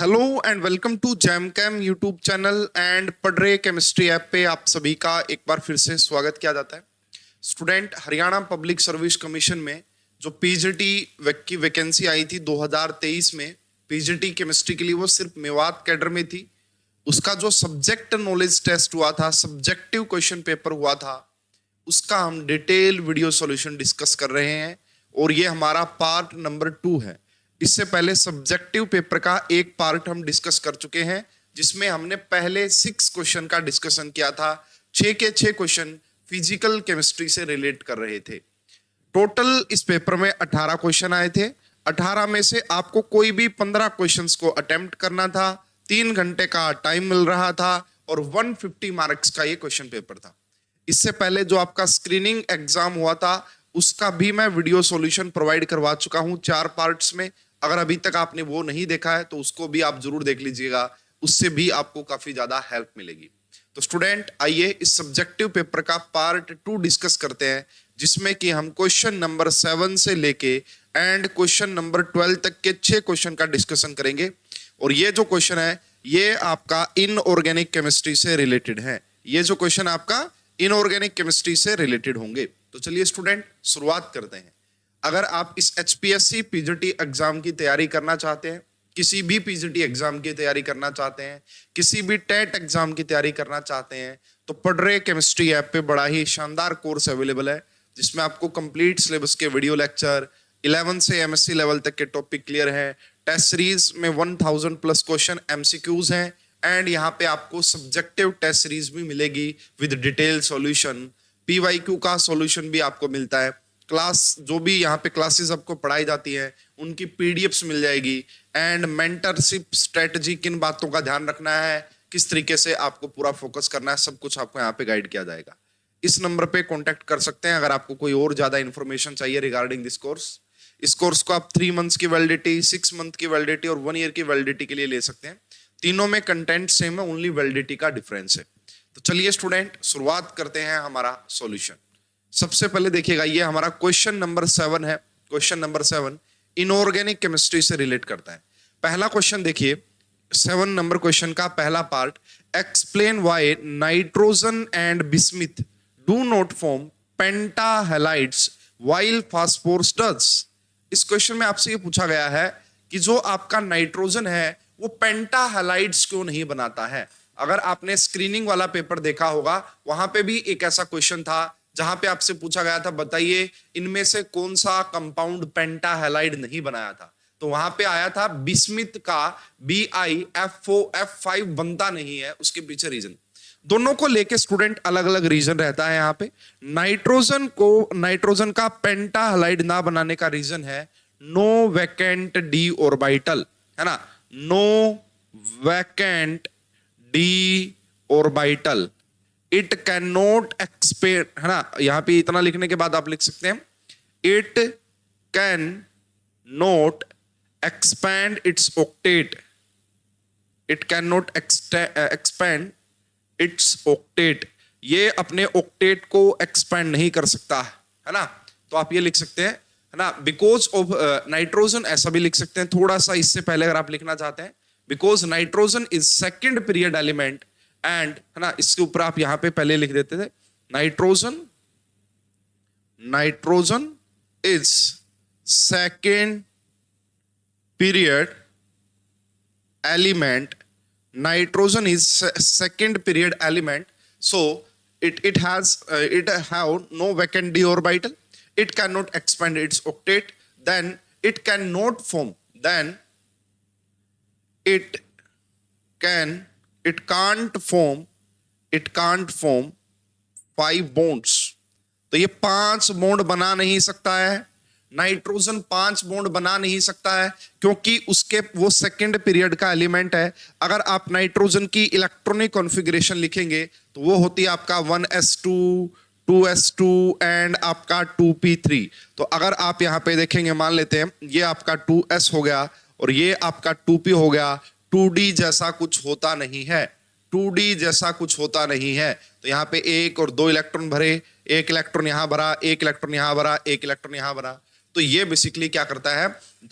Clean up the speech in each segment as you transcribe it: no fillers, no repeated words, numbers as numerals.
Hello and welcome to Jam Cam YouTube channel and पढ़ रहे chemistry app पे आप सभी का एक बार फिर से स्वागत किया जाता है। Student, Haryana public service commission में जो पीजीटी की वैकेंसी आई थी 2023 में पीजीटी केमिस्ट्री के लिए, वो सिर्फ मेवात कैडर में थी। उसका जो सब्जेक्ट नॉलेज टेस्ट हुआ था, सब्जेक्टिव क्वेश्चन पेपर हुआ था, उसका हम डिटेल वीडियो सॉल्यूशन डिस्कस कर रहे हैं और ये हमारा पार्ट नंबर 2 है। इससे पहले सब्जेक्टिव पेपर का एक पार्ट हम डिस्कस कर चुके हैं, जिसमें हमने पहले 6 क्वेश्चन का डिस्कशन किया था। 6 के 6 क्वेश्चन फिजिकल केमिस्ट्री से रिलेट कर रहे थे। टोटल इस पेपर में 18 क्वेश्चन आए थे। 18 में से आपको कोई भी 15 क्वेश्चंस को अटेम्प्ट करना था। 3 घंटे का टाइम मिल रहा था और 150 मार्क्स का ये क्वेश्चन पेपर था। इससे पहले जो आपका स्क्रीनिंग एग्जाम हुआ था, उसका भी मैं वीडियो सॉल्यूशन प्रोवाइड करवा चुका हूं 4 पार्ट्स में। अगर अभी तक आपने वो नहीं देखा है तो उसको भी आप जरूर देख लीजिएगा, उससे भी आपको काफी ज्यादा हेल्प मिलेगी। तो स्टूडेंट, आइए इस सब्जेक्टिव पेपर का पार्ट 2 डिस्कस करते हैं, जिसमें कि हम क्वेश्चन नंबर 7 से लेके एंड क्वेश्चन नंबर 12 तक के 6 क्वेश्चन का डिस्कशन करेंगे। और ये जो क्वेश्चन है, ये आपका इनऑर्गेनिक केमिस्ट्री से रिलेटेड है। ये जो क्वेश्चन आपका इनऑर्गेनिक केमिस्ट्री से रिलेटेड होंगे। तो चलिए स्टूडेंट, शुरुआत करते हैं। अगर आप इस एचपीएससी पीजीटी एग्जाम की तैयारी करना चाहते हैं, किसी भी पीजीटी एग्जाम की तैयारी करना चाहते हैं, किसी भी टेट एग्जाम की तैयारी करना चाहते हैं, तो पढ़ रहे केमिस्ट्री ऐप पे बड़ा ही शानदार कोर्स अवेलेबल है, जिसमें आपको कंप्लीट सिलेबस के वीडियो लेक्चर, 11 से एमएससी लेवल तक के टॉपिक क्लियर है। टेस्ट सीरीज में 1000 प्लस क्वेश्चन एमसीक्यूज हैं एंड यहाँ पे आपको सब्जेक्टिव टेस्ट सीरीज भी मिलेगी विद डिटेल सॉल्यूशन। पीवाईक्यू का सॉल्यूशन भी आपको मिलता है। क्लास जो भी यहाँ पे क्लासेस आपको पढ़ाई जाती है, उनकी पीडीएफ्स मिल जाएगी एंड मेंटरशिप स्ट्रेटजी, किन बातों का ध्यान रखना है, किस तरीके से आपको पूरा फोकस करना है, सब कुछ आपको यहाँ पे गाइड किया जाएगा। इस नंबर पे कांटेक्ट कर सकते हैं अगर आपको कोई और ज्यादा इन्फॉर्मेशन चाहिए रिगार्डिंग दिस कोर्स। इस कोर्स को आप 3 मंथ्स की वैलिडिटी, 6 मंथ की वैलिडिटी और 1 ईयर की वैलिडिटी के लिए ले सकते हैं। तीनों में कंटेंट सेम है, ओनली वैलिडिटी का डिफरेंस है। तो चलिए स्टूडेंट, शुरुआत करते हैं हमारा सॉल्यूशन। सबसे पहले देखिएगा, ये हमारा क्वेश्चन नंबर 7 है। क्वेश्चन नंबर 7 इनऑर्गेनिक केमिस्ट्री से रिलेट करता है। पहला क्वेश्चन देखिए, 7 नंबर क्वेश्चन का पहला part, explain why nitrogen and bismuth do not form pentahalides while phosphorus does. इस क्वेश्चन में आपसे ये पूछा गया है कि जो आपका नाइट्रोजन है वो पेंटाहेलाइड्स क्यों नहीं बनाता है। अगर आपने स्क्रीनिंग वाला पेपर देखा होगा, वहां पे भी एक ऐसा क्वेश्चन था जहां पे आपसे पूछा गया था, बताइए इनमें से कौन सा कंपाउंड पेंटाहेलाइड नहीं बनाया था। तो वहां पे आया था बिस्मिथ का BiFOF5 बनता नहीं है। उसके पीछे रीजन, दोनों को लेके स्टूडेंट अलग अलग रीजन रहता है। यहाँ पे नाइट्रोजन का पेंटाहेलाइड ना बनाने का रीजन है नो वैकेंट डी ऑर्बिटल, है ना, no vacant D orbital, it can not expand, है ना। यहां पे इतना लिखने के बाद आप लिख सकते हैं, it can not expand it's octet, it can not expand it's octet, ये अपने ऑक्टेट को एक्सपैंड नहीं कर सकता, है ना। तो आप ये लिख सकते हैं, है ना, बिकॉज ऑफ नाइट्रोजन, ऐसा भी लिख सकते हैं थोड़ा सा इससे पहले अगर आप लिखना चाहते हैं, because nitrogen is second period element and, है ना, इसके ऊपर आप यहां पे पहले लिख देते थे, nitrogen is second period element, nitrogen is second period element, so it have no vacant d orbital, it cannot expand its octet, then it cannot form, then it can't form 5 bonds। तो ये 5 bond बना नहीं सकता है। Nitrogen 5 bond बना नहीं सकता है क्योंकि उसके वो सेकेंड पीरियड का एलिमेंट है। अगर आप नाइट्रोजन की इलेक्ट्रॉनिक कॉन्फ़िगरेशन लिखेंगे तो वो होती है आपका 1s2 2s2 एंड आपका 2p3। तो अगर आप यहाँ पे देखेंगे, मान लेते हैं ये आपका 2s हो गया और ये आपका 2p हो गया, 2d जैसा कुछ होता नहीं है, 2d जैसा कुछ होता नहीं है। तो यहाँ पे 1 और 2 इलेक्ट्रॉन भरे, 1 इलेक्ट्रॉन यहां भरा, 1 इलेक्ट्रॉन यहां भरा, 1 इलेक्ट्रॉन यहां भरा। तो ये बेसिकली क्या करता है,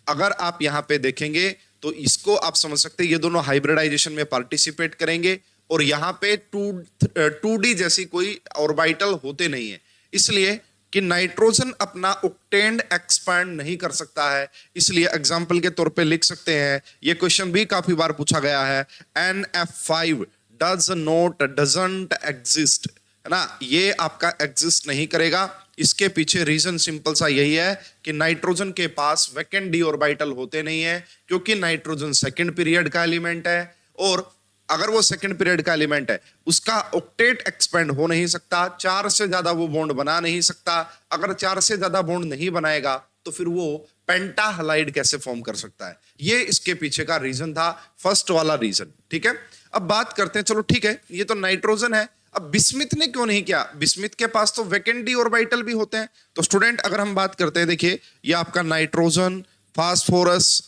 अगर आप यहां पे देखेंगे तो इसको आप समझ सकते हैं ये दोनों हाइब्रिडाइजेशन में पार्टिसिपेट करेंगे और यहाँ पे 2D जैसी कोई ऑर्बिटल होते नहीं है, इसलिए कि नाइट्रोजन अपना ऑक्टेन एक्सपैंड नहीं कर सकता है। इसलिए एग्जाम्पल के तौर पे लिख सकते हैं, ये क्वेश्चन भी काफी बार पूछा गया है, NF5 डजंट एग्जिस्ट, है ना, ये आपका एग्जिस्ट नहीं करेगा। इसके पीछे रीजन सिंपल सा यही है कि नाइट्रोजन के पास वैकेंट डी ऑर्बिटल होते नहीं है, क्योंकि नाइट्रोजन सेकंड पीरियड का एलिमेंट है और अगर वो सेकंड पीरियड का एलिमेंट है उसका ऑक्टेट एक्सपेंड हो नहीं सकता, 4 से ज्यादा वो बॉन्ड बना नहीं सकता। अगर 4 से ज्यादा बॉन्ड नहीं बनाएगा तो फिर वो पेंटा हैलाइड कैसे फॉर्म कर सकता है, ये इसके पीछे का रीजन था, फर्स्ट वाला रीजन। ठीक है, अब बात करते हैं, चलो ठीक है, ये तो नाइट्रोजन है, अब बिस्मिथ ने क्यों नहीं किया? बिस्मिथ के पास तो वैकेंट डी ऑर्बिटल भी होते हैं। तो स्टूडेंट अगर हम बात करते हैं, देखिए ये आपका नाइट्रोजन, फास्फोरस,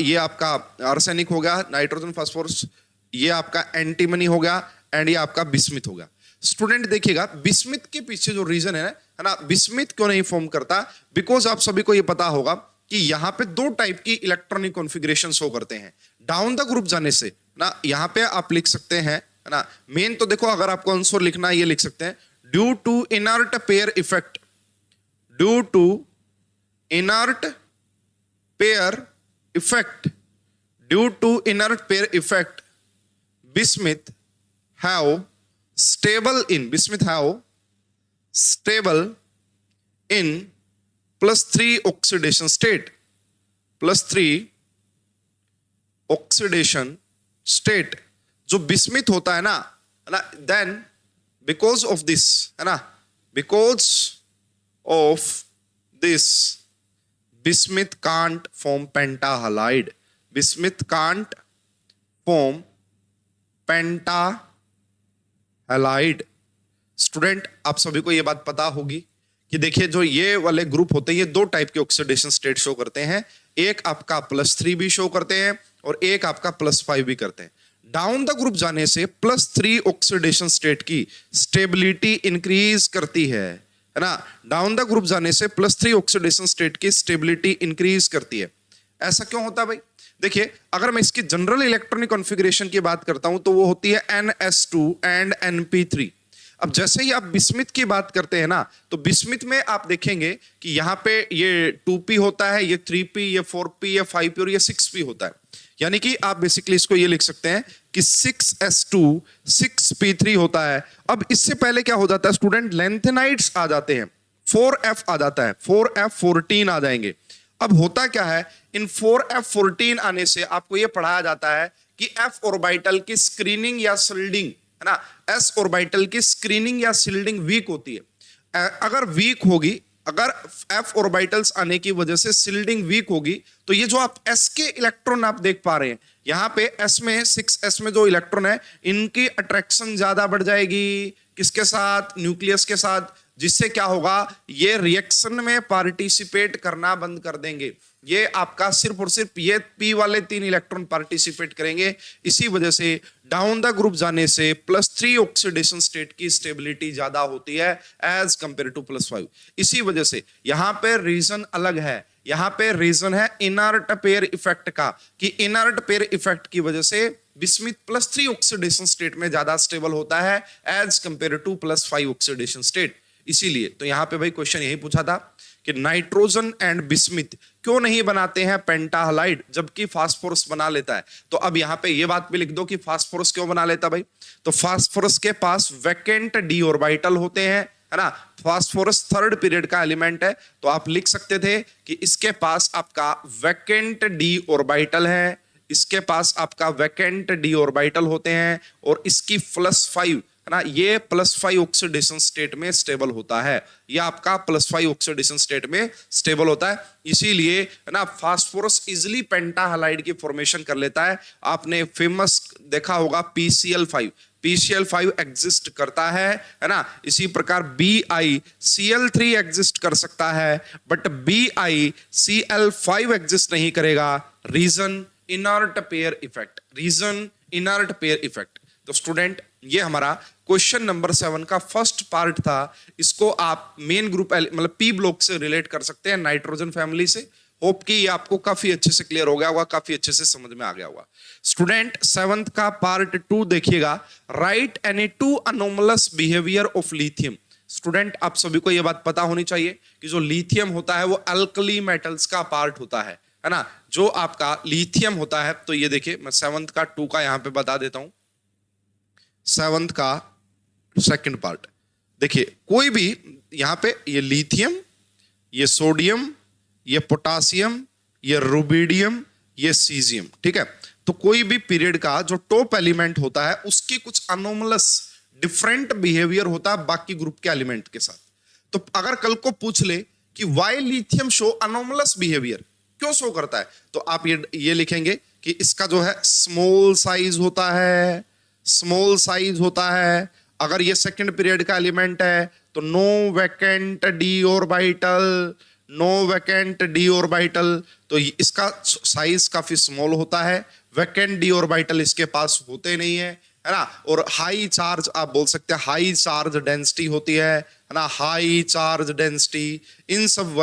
ये आपका आर्सेनिक हो गया, नाइट्रोजन फास्फोरस, ये आपका एंटीमनी हो गया एंड ये आपका बिस्मिथ हो गया। स्टूडेंट देखिएगा बिस्मिथ के पीछे जो रीजन है ना, बिस्मिथ क्यों नहीं फॉर्म करता? बिकॉज आप सभी को ये पता होगा कि यहाँ पे 2 टाइप की इलेक्ट्रॉनिक कॉन्फ़िगरेशन शो करते हैं। डाउन द ग्रुप जाने से ना, यहाँ पे आप लिख सकते हैं, है ना, मेन तो देखो अगर आपको आंसर लिखना है ये लिख सकते हैं, due to inert pair effect, due to inert pair effect, due to inert pair effect, bismuth have stable in +3 oxidation state, +3 oxidation state जो बिस्मिथ होता है ना, देन बिकॉज ऑफ दिस, है ना, because of this bismuth can't form penta halide, bismuth can't form penta halide. Student आप सभी को ये बात पता होगी कि देखिए जो ये वाले ग्रुप होते हैं ये 2 टाइप के ऑक्सीडेशन स्टेट शो करते हैं, एक आपका +3 भी शो करते हैं और एक आपका +5 भी करते हैं। डाउन द ग्रुप जाने से +3 ऑक्सीडेशन स्टेट की स्टेबिलिटी इंक्रीज करती है ना, डाउन द ग्रुप जाने से +3 ऑक्सीडेशन स्टेट की स्टेबिलिटी इंक्रीज करती है। ऐसा क्यों होता है भाई? देखिए अगर मैं इसकी जनरल इलेक्ट्रॉनिक कॉन्फ़िगरेशन की बात करता हूं तो वो होती है NS2 एंड NP3। अब जैसे ही आप बिस्मिथ की बात करते हैं ना, तो बिस्मिथ में आप देखेंगे कि यहाँ पे ये 2p होता है, ये 3p, ये 4p, ये 5p और ये 6p होता है। यानी कि आप बेसिकली इसको ये लिख सकते हैं कि 6s2 6p3 होता है। अब इससे पहले क्या हो जाता है स्टूडेंट, लेंथेनाइड्स आ जाते हैं, 4f आ जाता है, 4f14 आ जाएंगे। अब होता क्या है, इन 4f14 आने से आपको यह पढ़ाया जाता है कि f ऑर्बिटल की स्क्रीनिंग या शिल्डिंग, है ना, s ऑर्बिटल की स्क्रीनिंग या शिल्डिंग वीक होती है। अगर वीक होगी, अगर f ऑर्बिटल्स आने की वजह से शिल्डिंग वीक होगी, तो ये जो आप s के इलेक्ट्रॉन आप देख पा रहे हैं यहाँ पे s में 6s में जो इलेक्ट्रॉन है इनकी अट्रैक्शन ज्यादा बढ़ जाएगी, किसके साथ? न्यूक्लियस के साथ, जिससे क्या होगा, ये रिएक्शन में पार्टिसिपेट करना बंद कर देंगे। ये आपका सिर्फ और सिर्फ ये p वाले 3 इलेक्ट्रॉन पार्टिसिपेट करेंगे। इसी वजह से डाउन द ग्रुप जाने से +3 ऑक्सीडेशन स्टेट की स्टेबिलिटी ज्यादा होती है एज कंपेयर टू +5। इसी वजह से यहाँ पे रीजन अलग है, यहाँ पे रीजन है इनर्ट पेयर इफेक्ट का, कि इनर्ट पेयर इफेक्ट की वजह से बिस्मिथ +3 ऑक्सीडेशन स्टेट में ज्यादा स्टेबल होता है as compare to +5 oxidation state. इसीलिए तो यहाँ पे भाई क्वेश्चन यही पूछा था कि नाइट्रोजन एंड बिस्मिथ क्यों नहीं बनाते हैं पेंटा हैलाइड जबकि फास्फोरस बना लेता है। तो अब यहाँ पे ये बात भी लिख दो कि फास्फोरस क्यों बना लेता भाई, तो फास्फोरस के पास वैकेंट डी ऑर्बिटल होते हैं, है ना, फास्फोरस 3rd पीरियड का एलिमेंट है, तो आप लिख सकते थे कि इसके पास आपका वैकेंट डी ऑर्बिटल है, इसके पास आपका वैकेंट डी ऑर्बिटल होते हैं और इसकी +5, है ना, ये +5 ऑक्सीडेशन स्टेट में स्टेबल होता है, ये आपका +5 ऑक्सीडेशन स्टेट में स्टेबल होता है। इसीलिए है ना फास्फोरस इजिली पेंटा हैलाइड की फॉर्मेशन कर लेता है। आपने फेमस देखा होगा PCl5, PCl5 एग्जिस्ट करता है ना। इसी प्रकार BiCl3 एग्जिस्ट कर सकता है, बट BiCl5 एग्जिस्ट नहीं करेगा। Reason inert pair effect, reason inert pair effect. तो स्टूडेंट ये हमारा क्वेश्चन नंबर 7 का फर्स्ट पार्ट था। इसको आप मेन ग्रुप मतलब P ब्लॉक से रिलेट कर सकते हैं, नाइट्रोजन फैमिली से। होप कि ये आपको काफी अच्छे से क्लियर हो गया होगा, काफी अच्छे से समझ में आ गया होगा। स्टूडेंट 7th का पार्ट 2 देखिएगा, right any two anomalous behaviour of lithium. Student आप सभी को ये बात पता होनी चाहिए कि जो लिथियम होता है वो अल्कली मेटल्स का पार्ट होता है ना। जो आपका लिथियम होता है, तो ये देखिए मैं 7th का 2 का यहां पे बता देता हूं। 7th का 2nd पार्ट देखिए, कोई भी यहां पे ये लिथियम, ये सोडियम, ये पोटासियम, ये रुबिडियम, ये सीजियम, ठीक है। तो कोई भी पीरियड का जो टॉप एलिमेंट होता है उसकी कुछ अनोमलस डिफरेंट बिहेवियर होता है बाकी ग्रुप के एलिमेंट के साथ। तो अगर कल को पूछ ले कि why lithium show anomalous behaviour, क्यों शो करता है, तो आप ये लिखेंगे कि इसका जो है स्मॉल साइज होता है, स्मॉल साइज होता है। अगर ये सेकंड पीरियड का एलिमेंट है तो no vacant D orbital, no vacant D orbital, तो इसका साइज काफी स्मॉल होता है। वैकेंट डी ऑर्बिटल इसके पास होते नहीं है ना। और हाई चार्ज, आप बोल सकते हैं हाई चार्ज डेंसिटी होती है ना, हाई चार्ज डेंसिटी। इन सब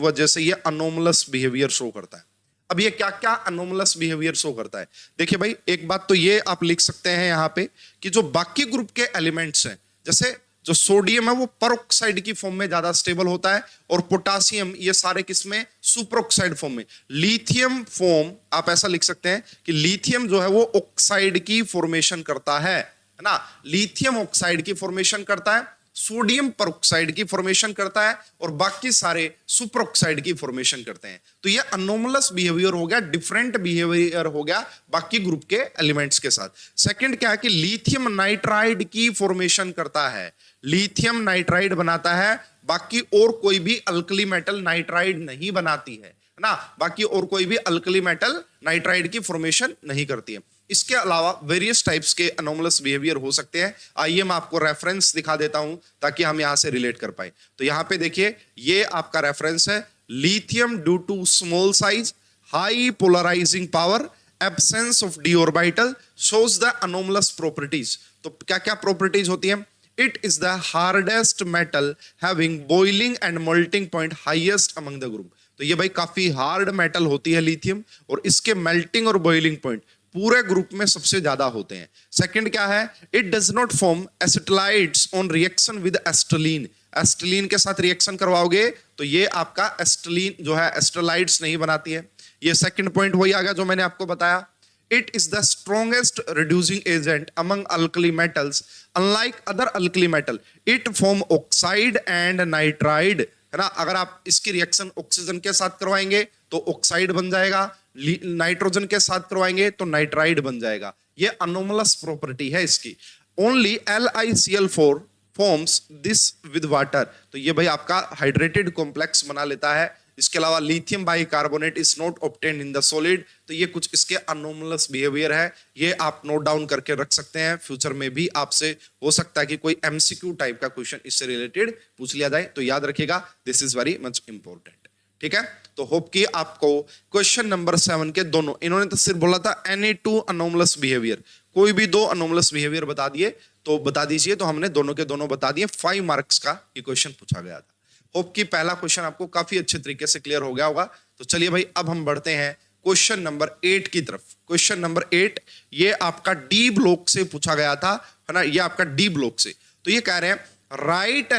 वजह से ये अनोमलस बिहेवियर शो करता है। अब ये क्या क्या अनोमलस बिहेवियर शो करता है, देखिए भाई, एक बात तो ये आप लिख सकते हैं यहाँ पे कि जो बाकी ग्रुप के एलिमेंट्स हैं, जैसे जो सोडियम है वो परऑक्साइड की फॉर्म में ज्यादा स्टेबल होता है, और पोटासियम ये सारे किसमें, सुपरऑक्साइड फॉर्म में। लिथियम फॉर्म आप ऐसा लिख सकते हैं कि लिथियम जो है वो ऑक्साइड की फॉर्मेशन करता है ना। लिथियम ऑक्साइड की फॉर्मेशन करता है, सोडियम परऑक्साइड की फॉर्मेशन करता है, और बाकी सारे सुपरऑक्साइड की फॉर्मेशन करते हैं। तो ये अनोमलस बिहेवियर हो गया, डिफरेंट बिहेवियर हो गया बाकी ग्रुप के एलिमेंट्स के साथ। सेकंड क्या है कि लिथियम नाइट्राइड की फॉर्मेशन करता है, लिथियम नाइट्राइड बनाता है, बाकी और कोई भी अल्कली मेटल नाइट्राइड नहीं बनाती है ना। बाकी और कोई भी अल्कली मेटल नाइट्राइड की फॉर्मेशन नहीं करती है। इसके अलावा वेरियस टाइप्स के अनोमलस बिहेवियर हो सकते हैं। आइए मैं आपको रेफरेंस दिखा देता हूं ताकि हम यहां से रिलेट कर पाए। तो यहां पे देखिए, ये आपका रेफरेंस है, lithium due to small size, high polarising power, absence of D orbital shows the anomalous properties. तो क्या क्या प्रॉपर्टीज होती है, it is the hardest metal having boiling and melting point highest among the group. तो ये भाई काफी hard metal होती है लिथियम, और इसके मेल्टिंग और बॉइलिंग पॉइंट पूरे ग्रुप में सबसे ज्यादा होते हैं। सेकंड क्या है, it does not form acetylides on reaction with acetylene. Acetylene के साथ रिएक्शन करवाओगे तो ये आपका एस्टिलीन जो है एस्टिलाइड्स नहीं बनाती है। ये सेकंड पॉइंट वही आ गया जो मैंने आपको बताया। It is the strongest reducing agent among alkali metals. Unlike other alkali metal, it form oxide and nitride, है ना। अगर आप इसकी रिएक्शन ऑक्सीजन के साथ करवाएंगे तो ऑक्साइड बन जाएगा, नाइट्रोजन के साथ करवाएंगे तो नाइट्राइड बन जाएगा। ये अनोमलस प्रॉपर्टी है इसकी। Only LiCl4 forms this with water। तो ये भाई आपका हाइड्रेटेड कॉम्प्लेक्स बना लेता है। इसके अलावा lithium bicarbonate is not obtained in the solid. तो ये कुछ इसके अनोमलस बिहेवियर है, ये आप नोट डाउन करके रख सकते हैं। फ्यूचर में भी आपसे हो सकता है कि कोई एमसीक्यू टाइप का क्वेश्चन इससे रिलेटेड पूछ लिया जाए, तो याद रखिएगा, this is very much important. ठीक है, तो होप कि आपको क्वेश्चन नंबर 7 के दोनों, इन्होंने तो सिर्फ बोला था एनी टू अनोमलस बिहेवियर, कोई भी दो अनोमलस बिहेवियर बता दिए तो बता दीजिए, तो हमने दोनों के दोनों बता दिए। 5 मार्क्स का ये क्वेश्चन पूछा गया था। होप कि पहला क्वेश्चन आपको काफी अच्छे तरीके से क्लियर हो गया होगा। तो चलिए भाई, अब हम बढ़ते हैं क्वेश्चन नंबर 8 की तरफ। क्वेश्चन नंबर 8 ये आपका डी ब्लॉक से पूछा गया था, है ना, ये आपका डी ब्लॉक से। तो ये कह रहे हैं write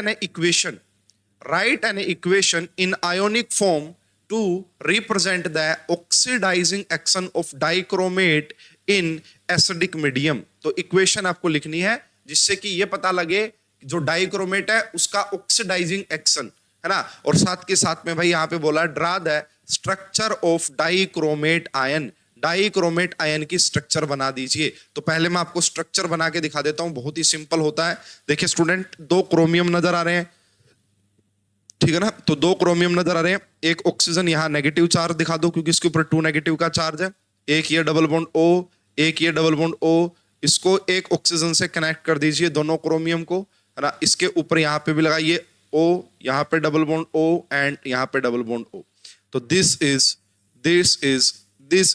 an equation in ionic form to represent the oxidising action of dichromate in acidic medium. तो इक्वेशन आपको लिखनी है जिससे कि ये पता लगे जो डाइक्रोमेट है उसका ऑक्सीडाइजिंग एक्शन, है ना। और साथ के साथ में भाई यहाँ पे बोला draw the structure of dichromate ion, dichromate ion की स्ट्रक्चर बना दीजिए। तो पहले मैं आपको स्ट्रक्चर बना के दिखा देता हूं, बहुत ही सिंपल होता है। देखिए स्टूडेंट, 2 क्रोमियम नजर आ रहे हैं, ठीक है ना। तो 2 क्रोमियम नजर आ रहे हैं, एक ऑक्सीजन यहाँ नेगेटिव चार्ज दिखा दो क्योंकि इसके ऊपर 2 नेगेटिव का चार्ज है, एक ये डबल बॉन्ड O, एक ये डबल बॉन्ड O, इसको एक ऑक्सीजन से कनेक्ट कर दीजिए दोनों क्रोमियम को, है ना। इसके ऊपर यहाँ पे भी लगाइए O, यहाँ पे डबल बॉन्ड O एंड यहाँ पे डबल बॉन्ड O। तो this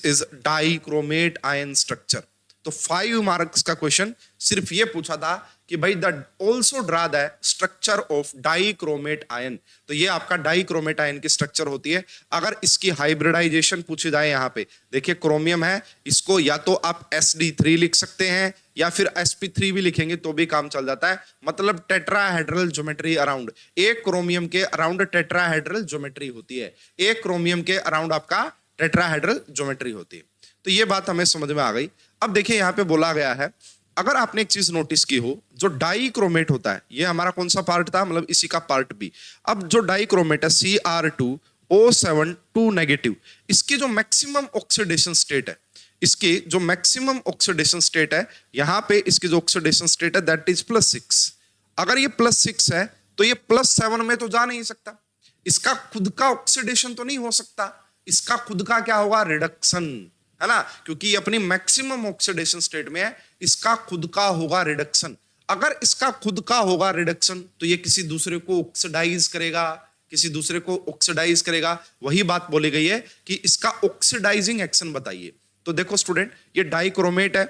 is dichromate ion structure. तो 5 मार्क्स का क्वेश्चन सिर्फ ये पूछा था कि भाई the also draw the structure of dichromate ion. तो ये आपका डाइक्रोमेट आयन की स्ट्रक्चर होती है। अगर इसकी हाइब्रिडाइजेशन पूछी जाए, यहाँ पे देखिए क्रोमियम है, इसको या तो आप sd3 लिख सकते हैं या फिर sp3 भी लिखेंगे तो भी काम चल जाता है। मतलब टेट्राहेड्रल ज्योमेट्री अराउंड, एक क्रोमियम के अराउंड टेट्राहेड्रल ज्योमेट्री होती है, एक क्रोमियम के अराउंड आपका टेट्राहेड्रल ज्योमेट्री होती है। तो ये बात हमें समझ में आ गई। अब देखिए यहाँ पे बोला गया है, अगर आपने एक चीज नोटिस की हो, जो डाइक्रोमेट होता है, ये हमारा कौन सा पार्ट था, मतलब इसी का पार्ट बी। अब जो डाइक्रोमेट है Cr2O7 2 नेगेटिव, इसकी जो मैक्सिमम ऑक्सीडेशन स्टेट है, इसकी जो मैक्सिमम ऑक्सीडेशन स्टेट है, यहां पे इसकी जो ऑक्सीडेशन स्टेट है दैट इज +6। अगर ये +6 है तो ये +7 में तो जा नहीं सकता, इसका खुद का ऑक्सीडेशन तो नहीं हो सकता, इसका खुद का क्या होगा, रिडक्शन, है ना, क्योंकि ये अपनी मैक्सिमम ऑक्सीडेशन स्टेट में है, इसका खुद का होगा रिडक्शन। अगर इसका खुद का होगा रिडक्शन तो ये किसी दूसरे को ऑक्सीडाइज करेगा, किसी दूसरे को ऑक्सीडाइज करेगा। वही बात बोली गई है कि इसका ऑक्सीडाइजिंग एक्शन बताइए। तो देखो स्टूडेंट, ये डाइक्रोमेट है,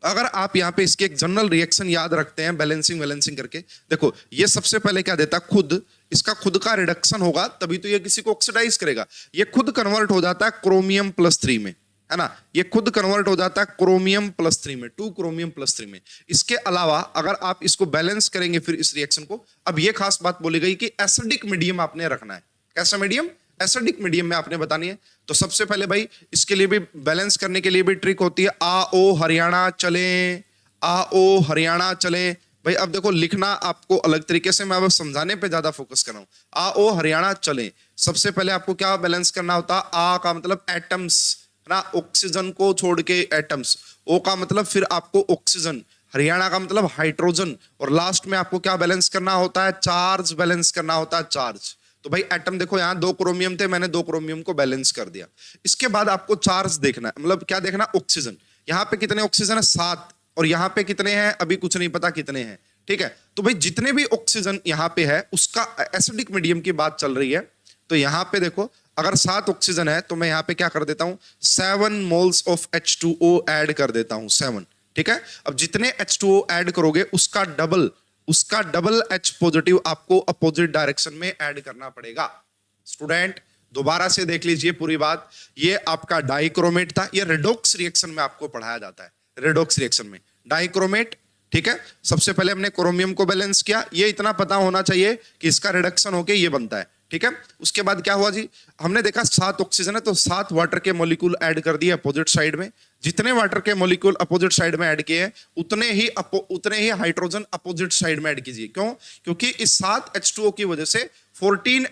अगर आप यहाँ पे इसके एक जनरल रिएक्शन याद रखते हैं बैलेंसिंग करके, देखो ये सबसे पहले क्या देता है, खुद इसका खुद का रिडक्शन होगा तभी तो ये किसी को ऑक्सीडाइज करेगा। ये खुद कन्वर्ट हो जाता है क्रोमियम +3 में, है ना, ये खुद कन्वर्ट हो जाता है क्रोमियम +3 में, 2 क्रोमियम +3 में। इसके अलावा अगर आप इसको बैलेंस करेंगे फिर इस रिएक्शन को, अब ये खास बात बोली गई कि एसिडिक मीडियम आपने रखना है। कैसा मीडियम, एसिडिक मीडियम में आपने बतानी है। तो सबसे पहले भाई इसके लिए भी बैलेंस करने के लिए भी ट्रिक होती है, आओ हरियाणा चले, आओ हरियाणा चले। भाई अब देखो लिखना आपको अलग तरीके से, मैं अब समझाने पे ज्यादा फोकस कर रहा हूं। आओ हरियाणा चले, सबसे पहले आपको क्या बैलेंस करना होता है, आ का मतलब एटम्स, ना, ऑक्सीजन को छोड़ के एटम्स, ओ का मतलब फिर आपको ऑक्सीजन, हरियाणा का मतलब हाइड्रोजन, और लास्ट में आपको क्या बैलेंस करना होता है, चार्ज बैलेंस करना होता है, चार्ज। तो भाई एटम देखो, यहाँ 2 क्रोमियम थे, मैंने 2 क्रोमियम को बैलेंस कर दिया। इसके बाद आपको चार्ज देखना है, मतलब क्या देखना, ऑक्सीजन। यहाँ पे कितने ऑक्सीजन है, 7, और यहाँ पे कितने हैं अभी कुछ नहीं पता कितने हैं, ठीक है। तो भाई जितने भी ऑक्सीजन यहाँ पे है उसका एसिडिक मीडियम की बात चल रही है। तो यहाँ पे देखो अगर 7 ऑक्सीजन है तो मैं यहाँ पे क्या कर देता हूँ, 7 मोल्स ऑफ H2O ऐड कर देता हूँ, 7, ठीक है। अब जितने H2O ऐड करोगे उसका डबल H पॉजिटिव आपको अपोजिट डायरेक्शन में ऐड करना पड़ेगा। स्टूडेंट दोबारा से देख लीजिए पूरी बात, ये आपका डाइक्रोमेट था, ये रेडॉक्स रिएक्शन में आपको पढ़ाया जाता है, रेडॉक्स रिएक्शन में डाइक्रोमेट, ठीक है। सबसे पहले हमने क्रोमियम को बैलेंस किया, ये इतना पता होना चाहिए कि इसका रिडक्शन होके ये बनता है, ठीक है। उसके बाद क्या हुआ जी, हमने देखा 7 ऑक्सीजन है तो 7 वाटर के मॉलिक्यूल ऐड कर दिए अपोजिट साइड में। जितने वाटर के मॉलिक्यूल अपोजिट साइड में ऐड किए हैं उतने ही हाइड्रोजन अपोजिट साइड में ऐड कीजिए। क्यों, क्योंकि इस 7 H2O की वजह से 14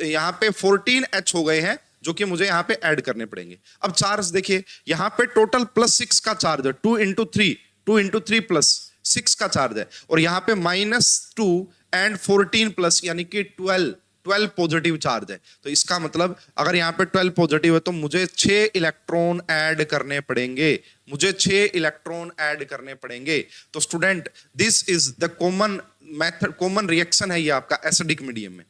यहाँ पे 14 H हो गए हैं जो कि मुझे यहाँ पे ऐड करने पड़ेंगे। अब चार्ज देखिए, यहाँ पे टोटल +6 का चार्ज है, 2 × 3 +6 का चार्ज है, और यहाँ पे -2 एंड 14+ यानी कि 12 पॉजिटिव चार्ज है। तो इसका मतलब अगर यहाँ पे 12 पॉजिटिव है तो मुझे 6 इलेक्ट्रॉन ऐड करने पड़ेंगे, मुझे 6 इलेक्ट्रॉन ऐड करने पड़ेंगे। तो student this is the common method, common reaction है ये आपका एसिडिक मीडियम में,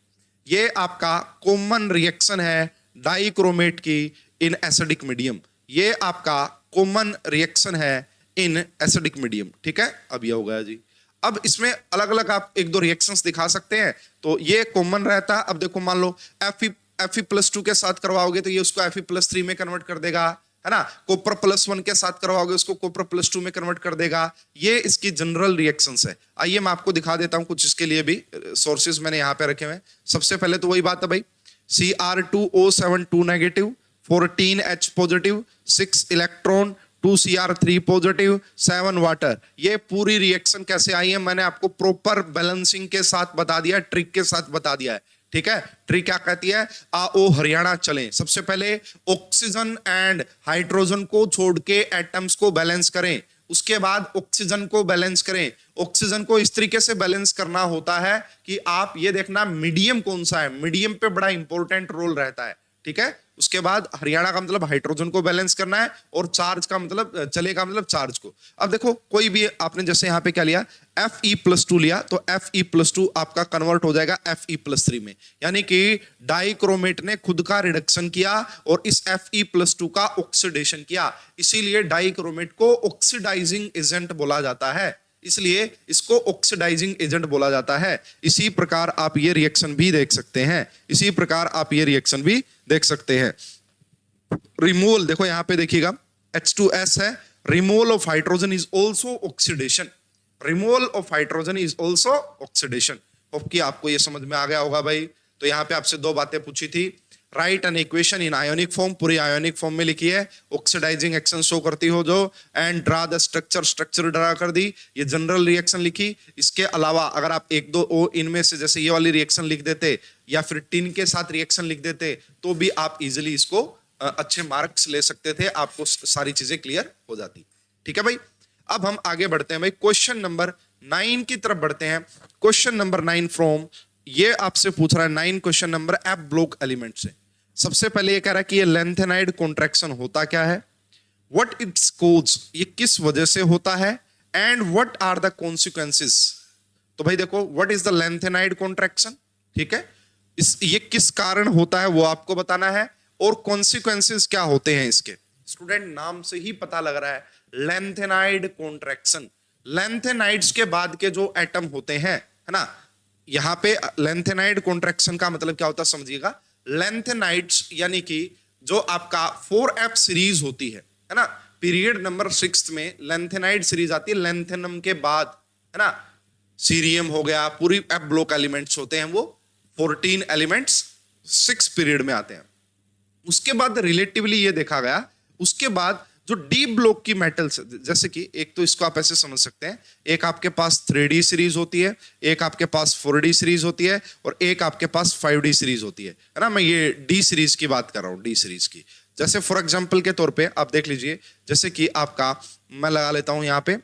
ये आपका कॉमन रिएक्शन है डाइक्रोमेट की इन एसिडिक मीडियम, ये आपका कॉमन रिएक्शन है इन एसिडिक मीडियम, ठीक है। अब ये हो गया जी। अब इसमें अलग अलग आप 1-2 रिएक्शंस दिखा सकते हैं, तो ये कॉमन रहता है। अब देखो मान लो Fe+2 के साथ करवाओगे तो ये उसको Fe+3 में कन्वर्ट कर देगा, है ना। कॉपर +1 के साथ करवाओगे उसको कॉपर +2 में कन्वर्ट कर देगा। ये इसकी जनरल रिएक्शंस है। आइए मैं आपको दिखा देता हूं कुछ, इसके लिए भी सोर्सेज मैंने यहाँ पे रखे हुए हैं। सबसे पहले तो वही बात है भाई, Cr2O7 2 negative, 14 H positive, 6 electron, 2 Cr3 positive, 7 water. ये पूरी रिएक्शन कैसे आई है मैंने आपको प्रॉपर बैलेंसिंग के साथ बता दिया, ट्रिक के साथ बता दिया है, ठीक है। ट्रिक क्या कहती है, आओ हरियाणा चलें। सबसे पहले ऑक्सीजन एंड हाइड्रोजन को छोड़ के एटम्स को बैलेंस करें, उसके बाद ऑक्सीजन को बैलेंस करें। ऑक्सीजन को इस तरीके से बैलेंस करना होता है कि आप ये देखना मीडियम कौन सा है, मीडियम पे बड़ा इंपॉर्टेंट रोल रहता है, ठीक है। उसके बाद हरियाणा का मतलब हाइड्रोजन को बैलेंस करना है, और चार्ज का मतलब चले का मतलब चार्ज को। अब देखो कोई भी आपने जैसे यहाँ पे क्या लिया, Fe+2 लिया, तो Fe+2 आपका कन्वर्ट हो जाएगा Fe+3 में, यानी कि डाइक्रोमेट ने खुद का रिडक्शन किया और इस Fe+2 का ऑक्सीडेशन किया, इसीलिए डाइक्रोमेट को ऑक्सीडाइजिंग एजेंट बोला जाता है, इसलिए इसको ऑक्सीडाइजिंग एजेंट बोला जाता है। इसी प्रकार आप ये रिएक्शन भी देख सकते हैं, इसी प्रकार आप ये रिएक्शन भी देख सकते हैं। रिमूवल देखो यहां पे देखिएगा H2S है, removal of hydrogen is also oxidation, removal of hydrogen is also oxidation. Hope कि आपको ये समझ में आ गया होगा भाई। तो यहाँ पे आपसे दो बातें पूछी थी, right an equation in ionic form, पूरी आयोनिक फॉर्म में लिखी है, ऑक्सीडाइजिंग एक्शन शो करती हो जो, and draw the structure, structure draw कर दी, ये जनरल रिएक्शन लिखी। इसके अलावा अगर आप एक दो इनमें से जैसे ये वाली रिएक्शन लिख देते या फिर टिन के साथ रिएक्शन लिख देते तो भी आप इजिली इसको अच्छे मार्क्स ले सकते थे, आपको सारी चीजें क्लियर हो जाती। ठीक है भाई, अब हम आगे बढ़ते हैं भाई, क्वेश्चन नंबर 9 की तरफ बढ़ते हैं। क्वेश्चन नंबर 9 फ्रॉम, ये आपसे पूछ रहा है 9 question number F block element से। सबसे पहले ये कह रहा है कि ये लेंथेनाइड कॉन्ट्रैक्शन होता क्या है, व्हाट इट्स कोज, ये किस वजह से होता है, and what are the consequences. तो भाई देखो, what is the lanthanide contraction, ठीक है, ये किस कारण होता है वो आपको बताना है, और कॉन्सिक्वेंसेस क्या होते हैं इसके। स्टूडेंट नाम से ही पता लग रहा है, लेंथेनाइड कॉन्ट्रैक्शन, लेंथेनाइड्स के बाद के जो एटम होते हैं, है ना, यहां पे लेंथेनाइड कॉन्ट्रैक्शन का मतलब क्या होता है समझिएगा। लेंथेनाइड्स यानी कि जो आपका 4F सीरीज होती है ना, पीरियड नंबर 6 में लेंथेनाइड सीरीज आती है, लेंथेनम के बाद, है ना, सीरियम हो गया, पूरी एफ ब्लॉक एलिमेंट्स होते हैं, वो 14 एलिमेंट्स 6 पीरियड में आते हैं। उसके बाद रिलेटिवली ये देखा गया, उसके बाद जो डी ब्लॉक की मेटल्स, जैसे कि एक तो इसको आप ऐसे समझ सकते हैं, एक आपके पास 3D सीरीज होती है, एक आपके पास 4D सीरीज होती है, और एक आपके पास 5D सीरीज होती है ना। मैं ये डी सीरीज की बात कर रहा हूँ, डी सीरीज की। जैसे फॉर एग्जाम्पल के तौर पे आप देख लीजिए, जैसे कि आपका मैं लगा लेता हूँ यहाँ पे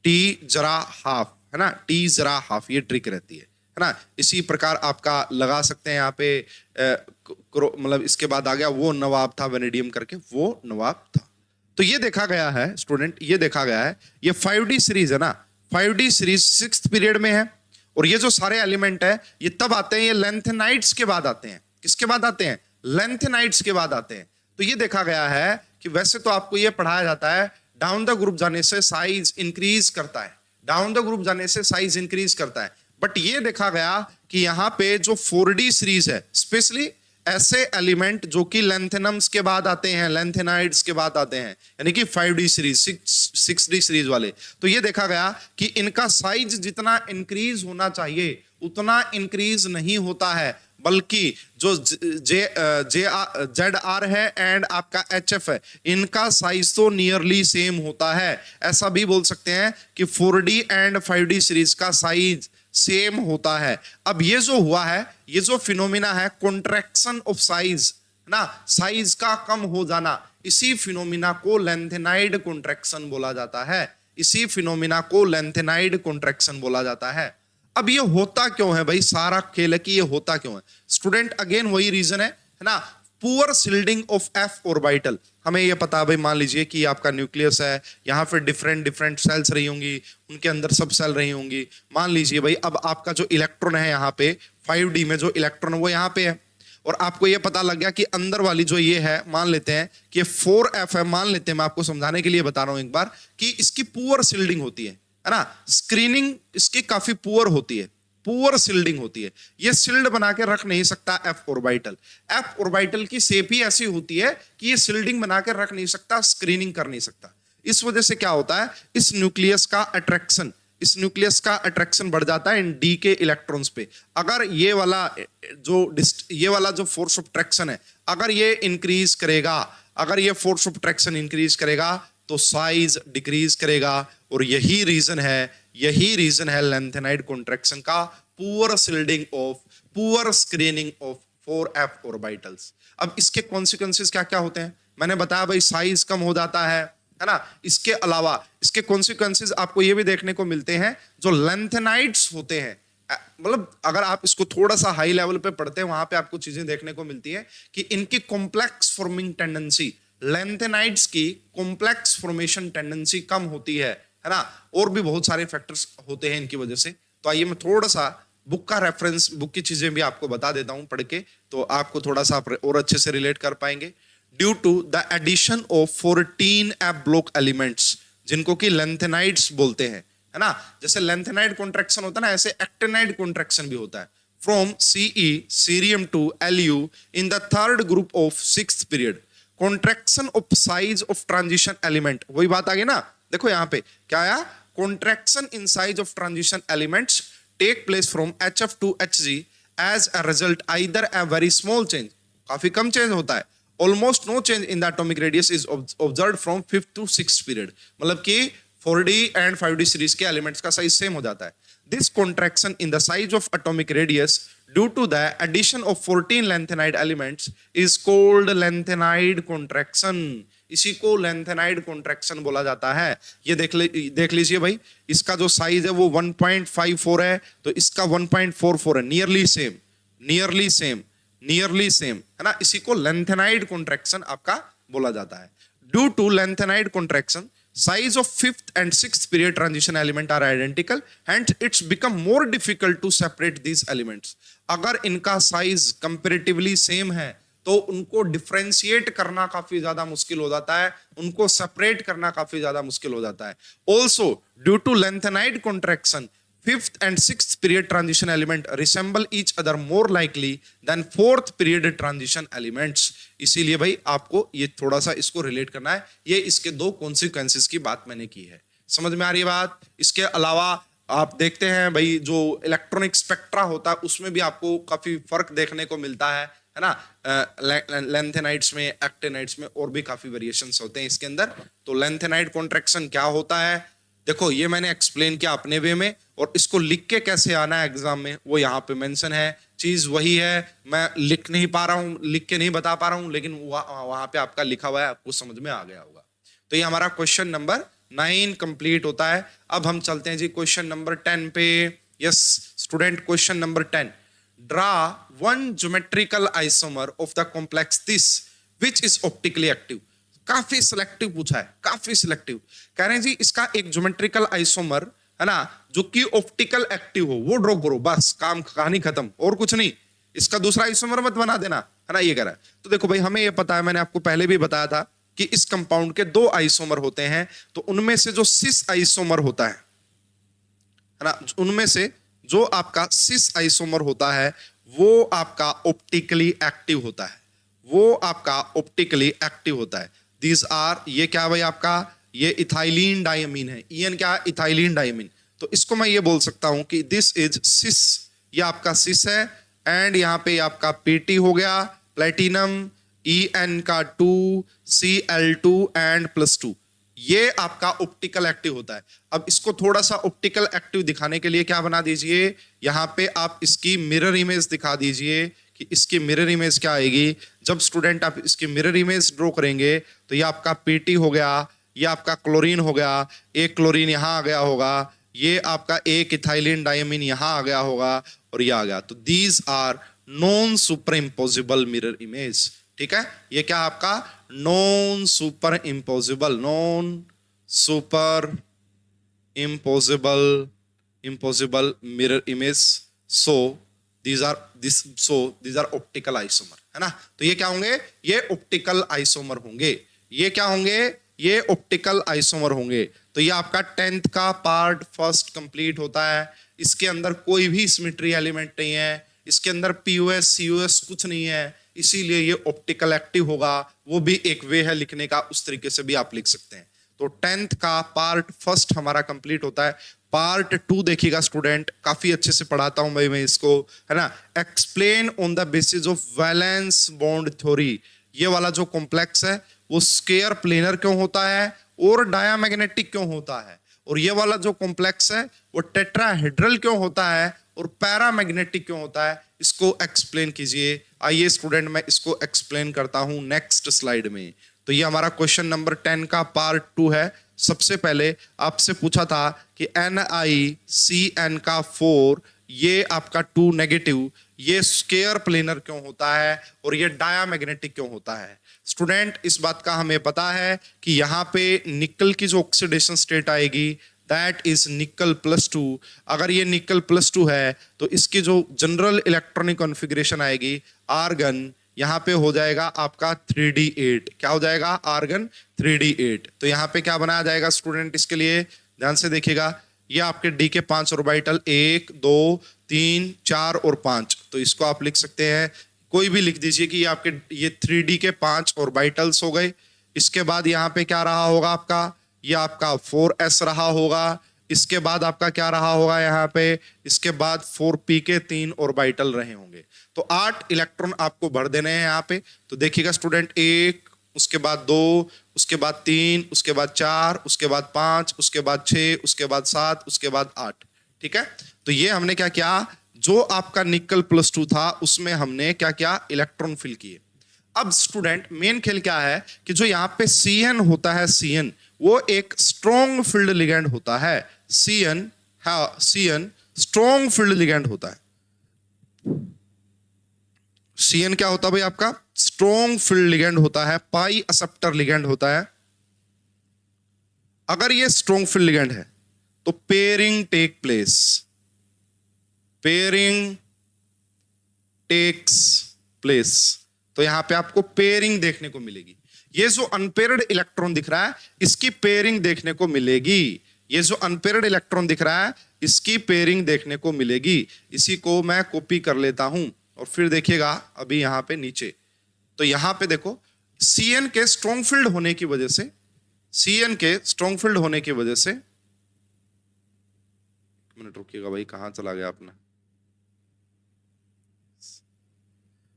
टी जरा हाफ, है ना, टी जरा हाफ, ये ट्रिक रहती है ना। इसी प्रकार आपका लगा सकते हैं यहाँ पे मतलब इसके बाद आ गया वो नवाब था वेनेडियम करके, वो नवाब था। तो ये देखा गया है स्टूडेंट, ये देखा गया है, ये 5D सीरीज है ना, 5D सीरीज 6th पीरियड में है, और ये जो सारे एलिमेंट है ये तब आते हैं, ये लेंथेनाइड्स के बाद आते हैं। किसके बाद आते हैं? लेंथेनाइड्स के बाद आते हैं। तो ये देखा गया है कि वैसे तो आपको ये पढ़ाया जाता है, डाउन द ग्रुप जाने से साइज इंक्रीज करता है, डाउन द ग्रुप जाने से साइज इंक्रीज करता है, बट ये देखा गया कि यहाँ पे जो 4D सीरीज है, स्पेशली ऐसे एलिमेंट जो कि लेंथेनम्स के बाद आते हैं, लेंथेनाइड्स के बाद आते हैं, यानी कि 5D सीरीज, 6D सीरीज वाले, तो ये देखा गया कि इनका साइज जितना इंक्रीज होना चाहिए उतना इंक्रीज नहीं होता है, बल्कि जो ZR है एंड आपका HF है, इनका साइज तो नियरली सेम होता है। ऐसा भी बोल सकते हैं कि 4D एंड 5D सीरीज का साइज सेम होता है। अब ये जो हुआ है, ये जो फिनोमिना है कॉन्ट्रैक्शन ऑफ साइज ना, साइज का कम हो जाना, इसी फिनोमिना को लेंथेनाइड कॉन्ट्रैक्शन बोला जाता है, इसी फिनोमिना को लेंथेनाइड कॉन्ट्रैक्शन बोला जाता है। अब ये होता क्यों है भाई, सारा खेल है कि ये होता क्यों है स्टूडेंट, अगेन वही रीजन है ना, poor shielding of F orbital. हमें ये पता है भाई, मान लीजिए कि आपका न्यूक्लियस है, यहाँ पे डिफरेंट सेल्स रही होंगी, उनके अंदर सब सेल रही होंगी। मान लीजिए भाई, अब आपका जो इलेक्ट्रॉन है यहाँ पे 5D में जो इलेक्ट्रॉन वो यहाँ पे है, और आपको ये पता लग गया कि अंदर वाली जो ये है, मान लेते हैं कि 4F है, मान लेते हैं, मैं आपको समझाने के लिए बता रहा हूँ एक बार, कि इसकी पुअर शिल्डिंग होती है ना, स्क्रीनिंग इसकी काफी पुअर होती है, पुअर शिल्डिंग होती है, ये शिल्ड बना के रख नहीं सकता एफ ऑर्बिटल। एफ ऑर्बिटल की शेप ही ऐसी होती है कि ये शिल्डिंग बना के रख नहीं सकता, स्क्रीनिंग कर नहीं सकता। इस वजह से क्या होता है, इस न्यूक्लियस का अट्रैक्शन, इस न्यूक्लियस का अट्रैक्शन बढ़ जाता है इन डी के इलेक्ट्रॉन्स पे। अगर ये वाला जो फोर्स ऑफ अट्रैक्शन है, अगर ये इंक्रीज करेगा, अगर ये फोर्स ऑफ अट्रैक्शन इंक्रीज करेगा तो साइज डिक्रीज करेगा, और यही रीजन है लेंथेनाइड कॉन्ट्रैक्शन का, poor shielding of, poor screening of 4F orbitals. अब इसके कॉन्सिक्वेंसेस क्या क्या होते हैं, मैंने बताया भाई, साइज कम हो जाता है ना। इसके अलावा इसके कॉन्सिक्वेंसेस आपको ये भी देखने को मिलते हैं, जो लेंथेनाइड्स होते हैं, मतलब अगर आप इसको थोड़ा सा हाई लेवल पे पढ़ते हैं, वहां पे आपको चीजें देखने को मिलती है कि इनकी कॉम्प्लेक्स फॉर्मिंग टेंडेंसी, लेंथेनाइड्स की कॉम्प्लेक्स फॉर्मेशन टेंडेंसी कम होती है ना, और भी बहुत सारे फैक्टर्स होते हैं इनकी वजह से। तो आइए मैं थोड़ा सा बुक का रेफरेंस, बुक की चीजें भी आपको बता देता हूं पढ़ के, तो आपको थोड़ा सा और अच्छे से रिलेट कर पाएंगे। Due to the addition of 14 F block elements, जिनको कि लेंथेनाइड्स बोलते हैं, है ना। जैसे लेंथेनाइड कॉन्ट्रैक्शन होता है ना, ऐसे एक्टिनाइड कॉन्ट्रैक्शन भी होता है। From CE cerium to LU in the third group of sixth period, contraction of size of transition element, वही बात आ गई ना। देखो यहाँ पे क्या आया, contraction in size of transition elements take place from HF to HG as a result either a very small change, काफी कम चेंज होता है, almost no change in the atomic radius is observed from fifth to sixth period, मतलब कि 4D and 5D series के elements का size same हो जाता है। This contraction in the size of atomic radius due to the addition of 14 lanthanide elements is called lanthanide contraction. इसी को lanthanide contraction बोला जाता है। ये देख लीजिए भाई, इसका जो साइज है वो 1.54 है, तो इसका 1.44 है, नियरली सेम है ना। इसी को lanthanide contraction आपका बोला जाता है। Due to lanthanide contraction, size of fifth and sixth period transition element are identical and it's become more difficult to separate these elements. अगर इनका साइज कंपैरेटिवली सेम है तो उनको डिफरेंशिएट करना काफी ज्यादा मुश्किल हो जाता है, उनको सेपरेट करना काफी ज्यादा मुश्किल हो जाता है। Also due to lanthanide contraction, fifth and sixth period transition element resemble each other more likely than fourth period transition elements. इसीलिए भाई आपको ये थोड़ा सा इसको रिलेट करना है, ये इसके दो कॉन्सिक्वेंसेस की बात मैंने की है। समझ में आ रही है बात। इसके अलावा आप देखते हैं भाई जो इलेक्ट्रॉनिक स्पेक्ट्रा होता है उसमें भी आपको काफी फर्क देखने को मिलता है ना। लेंथेनाइड्स में, एक्टिनाइड्स में और भी काफी वेरिएशंस होते हैं इसके अंदर। तो लेंथेनाइड कॉन्ट्रैक्शन क्या होता है, देखो ये मैंने एक्सप्लेन किया अपने वे में, और इसको लिख के कैसे आना है एग्जाम में वो यहाँ पे मेंशन है। चीज वही है, मैं लिख के नहीं बता पा रहा हूँ, लेकिन वहां पे आपका लिखा हुआ है, आपको समझ में आ गया होगा। तो ये हमारा क्वेश्चन नंबर 9 कंप्लीट होता है। अब हम चलते हैं जी क्वेश्चन नंबर 10 पे। Yes student, question number 10, draw one geometrical isomer of the complex this which is optically active. काफी सिलेक्टिव पूछा है, काफी सिलेक्टिव। कह रहे हैं जी इसका एक ज्योमेट्रिकल आइसोमर है ना जो कि ऑप्टिकल एक्टिव हो, वो ड्रॉ करो, बस काम कहानी खत्म, और कुछ नहीं। इसका दूसरा आइसोमर मत बना देना, है ना, ये कह रहा है। तो देखो भाई हमें ये पता है, मैंने आपको पहले भी बताया था कि इस कंपाउंड के दो आइसोमर होते हैं। तो उनमें से जो सिस आइसोमर होता है ना, उनमें से जो आपका सिस आइसोमर होता है वो आपका ऑप्टिकली एक्टिव होता है, वो आपका ऑप्टिकली एक्टिव होता है। दीज आर, ये क्या है भाई आपका, ये इथाइलिन डायमीन है। ईएन क्या है, इथाइलिन डायमीन। तो इसको मैं ये बोल सकता हूं कि दिस इज सिस, ये आपका सिस है। एंड यहाँ पे आपका पीटी हो गया, प्लेटिनम, EN का 2, Cl2 एंड +2, ये आपका ऑप्टिकल एक्टिव होता है। अब इसको थोड़ा सा ऑप्टिकल एक्टिव दिखाने के लिए क्या बना दीजिए, यहाँ पे आप इसकी मिरर इमेज दिखा दीजिए कि इसकी मिरर इमेज क्या आएगी। जब स्टूडेंट आप इसकी मिरर इमेज ड्रॉ करेंगे तो ये आपका पीटी हो गया, ये आपका क्लोरीन हो गया, एक क्लोरीन यहाँ आ गया होगा, ये आपका एक इथाइलिन डायमीन यहाँ आ गया होगा, और ये आ गया। तो these are non superimposable mirror image. ठीक है, ये क्या आपका non superimposable mirror image. So these are optical isomer, है ना। तो ये क्या होंगे, ये ऑप्टिकल आइसोमर होंगे। ये क्या होंगे, ये ऑप्टिकल आइसोमर होंगे। तो ये आपका 10th का पार्ट फर्स्ट कंप्लीट होता है। इसके अंदर कोई भी सिमेट्री एलिमेंट नहीं है, इसके अंदर POS COS कुछ नहीं है, इसीलिए ये ऑप्टिकल एक्टिव होगा। वो भी एक वे है लिखने का, उस तरीके से भी आप लिख सकते हैं। तो 10th का पार्ट फर्स्ट हमारा कंप्लीट होता है। पार्ट 2 देखिएगा स्टूडेंट, काफी अच्छे से पढ़ाता हूं भाई मैं इसको, है ना। Explain on the basis of valence bond theory. ये वाला जो कॉम्प्लेक्स है वो स्केयर प्लेनर क्यों होता है और डायामैग्नेटिक क्यों होता है, और ये वाला जो कॉम्प्लेक्स है वो टेट्राहेड्रल क्यों होता है और पैरामैग्नेटिक क्यों होता है, इसको एक्सप्लेन कीजिए। आइए स्टूडेंट मैं इसको एक्सप्लेन करता हूं नेक्स्ट स्लाइड में। तो ये हमारा क्वेश्चन नंबर 10 का पार्ट 2 है। सबसे पहले आपसे पूछा था कि NiCN का 4, ये आपका 2 नेगेटिव, ये स्केयर प्लेनर क्यों होता है और ये डायामैग्नेटिक क्यों होता है। स्टूडेंट इस बात का हमें पता है कि यहाँ पे निकल की जो ऑक्सीडेशन स्टेट आएगी दैट इज निकल +2। अगर ये निकल +2 है तो इसकी जो जनरल इलेक्ट्रॉनिक कॉन्फ़िगरेशन आएगी आर्गन, यहाँ पे हो जाएगा आपका 3D8। क्या हो जाएगा, आर्गन 3D8। तो यहाँ पे क्या बनाया जाएगा स्टूडेंट, इसके लिए ध्यान से देखिएगा, ये आपके डी के 5 ऑर्बिटल, 1 2 3 4 और 5। तो इसको आप लिख सकते हैं, कोई भी लिख दीजिए कि ये आपके ये 3D के 5 ऑर्बिटल्स हो गए। इसके बाद यहाँ पे क्या रहा होगा आपका, ये आपका 4s रहा होगा। इसके बाद आपका क्या रहा होगा यहाँ पे, इसके बाद 4p के 3 ऑर्बिटल रहे होंगे। तो 8 इलेक्ट्रॉन आपको भर देने हैं यहाँ पे। तो देखिएगा स्टूडेंट, 1, उसके बाद 2, उसके बाद 3, उसके बाद 4, उसके बाद 5, उसके बाद 6, उसके बाद 7, उसके बाद 8। ठीक है, तो ये हमने क्या किया, जो आपका निकल +2 था उसमें हमने क्या किया, इलेक्ट्रॉन फिल किए। अब स्टूडेंट मेन खेल क्या है कि जो यहाँ पे CN होता है, CN वो एक स्ट्रॉन्ग फील्ड लिगैंड होता है। CN, हाँ CN स्ट्रॉन्ग फील्ड लिगैंड होता है। CN क्या होता है भाई आपका, स्ट्रॉन्ग फील्ड लिगैंड होता है, पाई एक्सेप्टर लिगैंड होता है। अगर ये स्ट्रॉन्ग फील्ड लिगैंड है तो pairing take place, pairing takes place. तो यहां पे आपको पेयरिंग देखने को मिलेगी। ये जो अनपेयर्ड इलेक्ट्रॉन दिख रहा है इसकी पेयरिंग देखने को मिलेगी। ये जो अनपेयर्ड इलेक्ट्रॉन दिख रहा है इसकी पेयरिंग देखने को मिलेगी। इसी को मैं कॉपी कर लेता हूं और फिर देखिएगा अभी यहां पे नीचे। तो यहां पे देखो, CN के स्ट्रॉन्ग फील्ड होने की वजह से, CN के स्ट्रॉन्ग फील्ड होने की वजह से, एक मिनट रुकिएगा भाई, कहां चला गया आपने।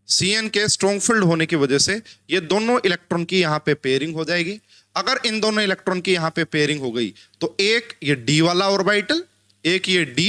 CN के स्ट्रॉन्ग फील्ड होने की वजह से ये दोनों इलेक्ट्रॉन की यहां पे पेयरिंग हो जाएगी। अगर इन दोनों इलेक्ट्रॉन की यहां पे पेयरिंग हो गई तो एक ये D वाला ऑर्बिटल, एक ये D,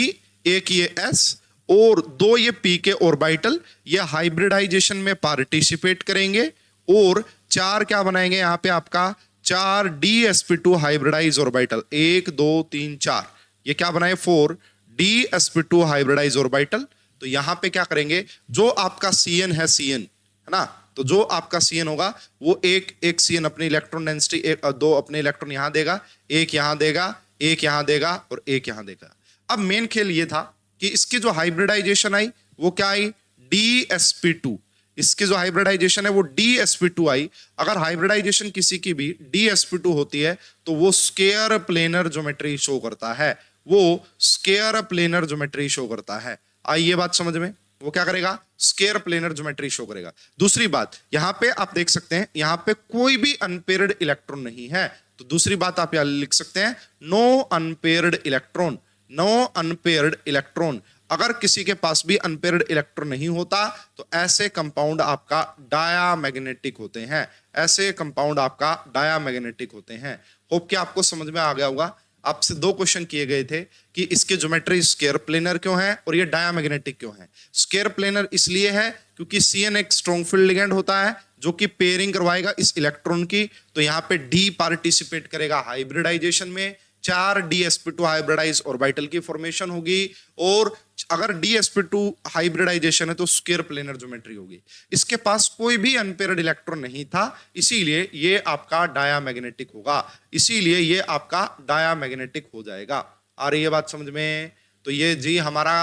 एक ये S और 2 ये P के ऑर्बिटल ये हाइब्रिडाइजेशन में पार्टिसिपेट करेंगे और 4 क्या बनाएंगे यहां पे आपका, 4 DsP2 हाइब्रिडाइज ऑर्बिटल, 1 2 3 4, ये क्या बनाए 4 DsP2 हाइब्रिडाइज ऑर्बिटल। तो यहां पे क्या करेंगे, जो आपका CN है, CN है ना, तो जो आपका CN होगा वो एक CN अपनी इलेक्ट्रॉन डेंसिटी 2 अपने इलेक्ट्रॉन यहां देगा, एक यहां देगा, एक यहां देगा और एक यहां देगा। अब मेन खेल ये था कि इसकी जो हाइब्रिडाइजेशन आई वो क्या आई, DsP2। इसकी जो हाइब्रिडाइजेशन है वो DsP2 आई। अगर हाइब्रिडाइजेशन किसी की भी DsP2 होती है तो वो स्केयर प्लेनर ज्योमेट्री शो करता है, वो स्केयर प्लेनर ज्योमेट्री शो करता है। आई ये बात समझ में, वो क्या करेगा, स्केयर प्लेनर ज्योमेट्री शो करेगा। दूसरी बात, यहां पे आप देख सकते हैं यहां पे कोई भी अनपेयर्ड इलेक्ट्रॉन नहीं है। तो दूसरी बात आप यहां लिख सकते हैं, no unpaired electron, no unpaired electron. अगर किसी के पास भी अनपेयर्ड इलेक्ट्रॉन नहीं होता तो ऐसे कंपाउंड आपका डायामैग्नेटिक होते हैं, ऐसे कंपाउंड आपका डायामैग्नेटिक होते हैं। होप कि आपको समझ में आ गया होगा। आपसे 2 क्वेश्चन किए गए थे कि इसके ज्योमेट्री स्केयर प्लेनर क्यों है और ये डायामैग्नेटिक क्यों है। स्केयर प्लेनर इसलिए है क्योंकि CN एक स्ट्रॉन्ग फील्ड लिगैंड होता है जो कि पेयरिंग करवाएगा इस इलेक्ट्रॉन की। तो यहां पे D पार्टिसिपेट करेगा हाइब्रिडाइजेशन में, 4 DsP2 हाइब्रिडाइज ऑर्बिटल की फॉर्मेशन होगी और अगर DsP2 हाइब्रिडाइजेशन है तो स्केयर प्लेनर ज्योमेट्री होगी। इसके पास कोई भी अनपेयर्ड इलेक्ट्रॉन नहीं था, इसीलिए ये आपका डायामैग्नेटिक होगा, इसीलिए ये आपका डायामैग्नेटिक हो जाएगा। आ रही है बात समझ में। तो ये जी हमारा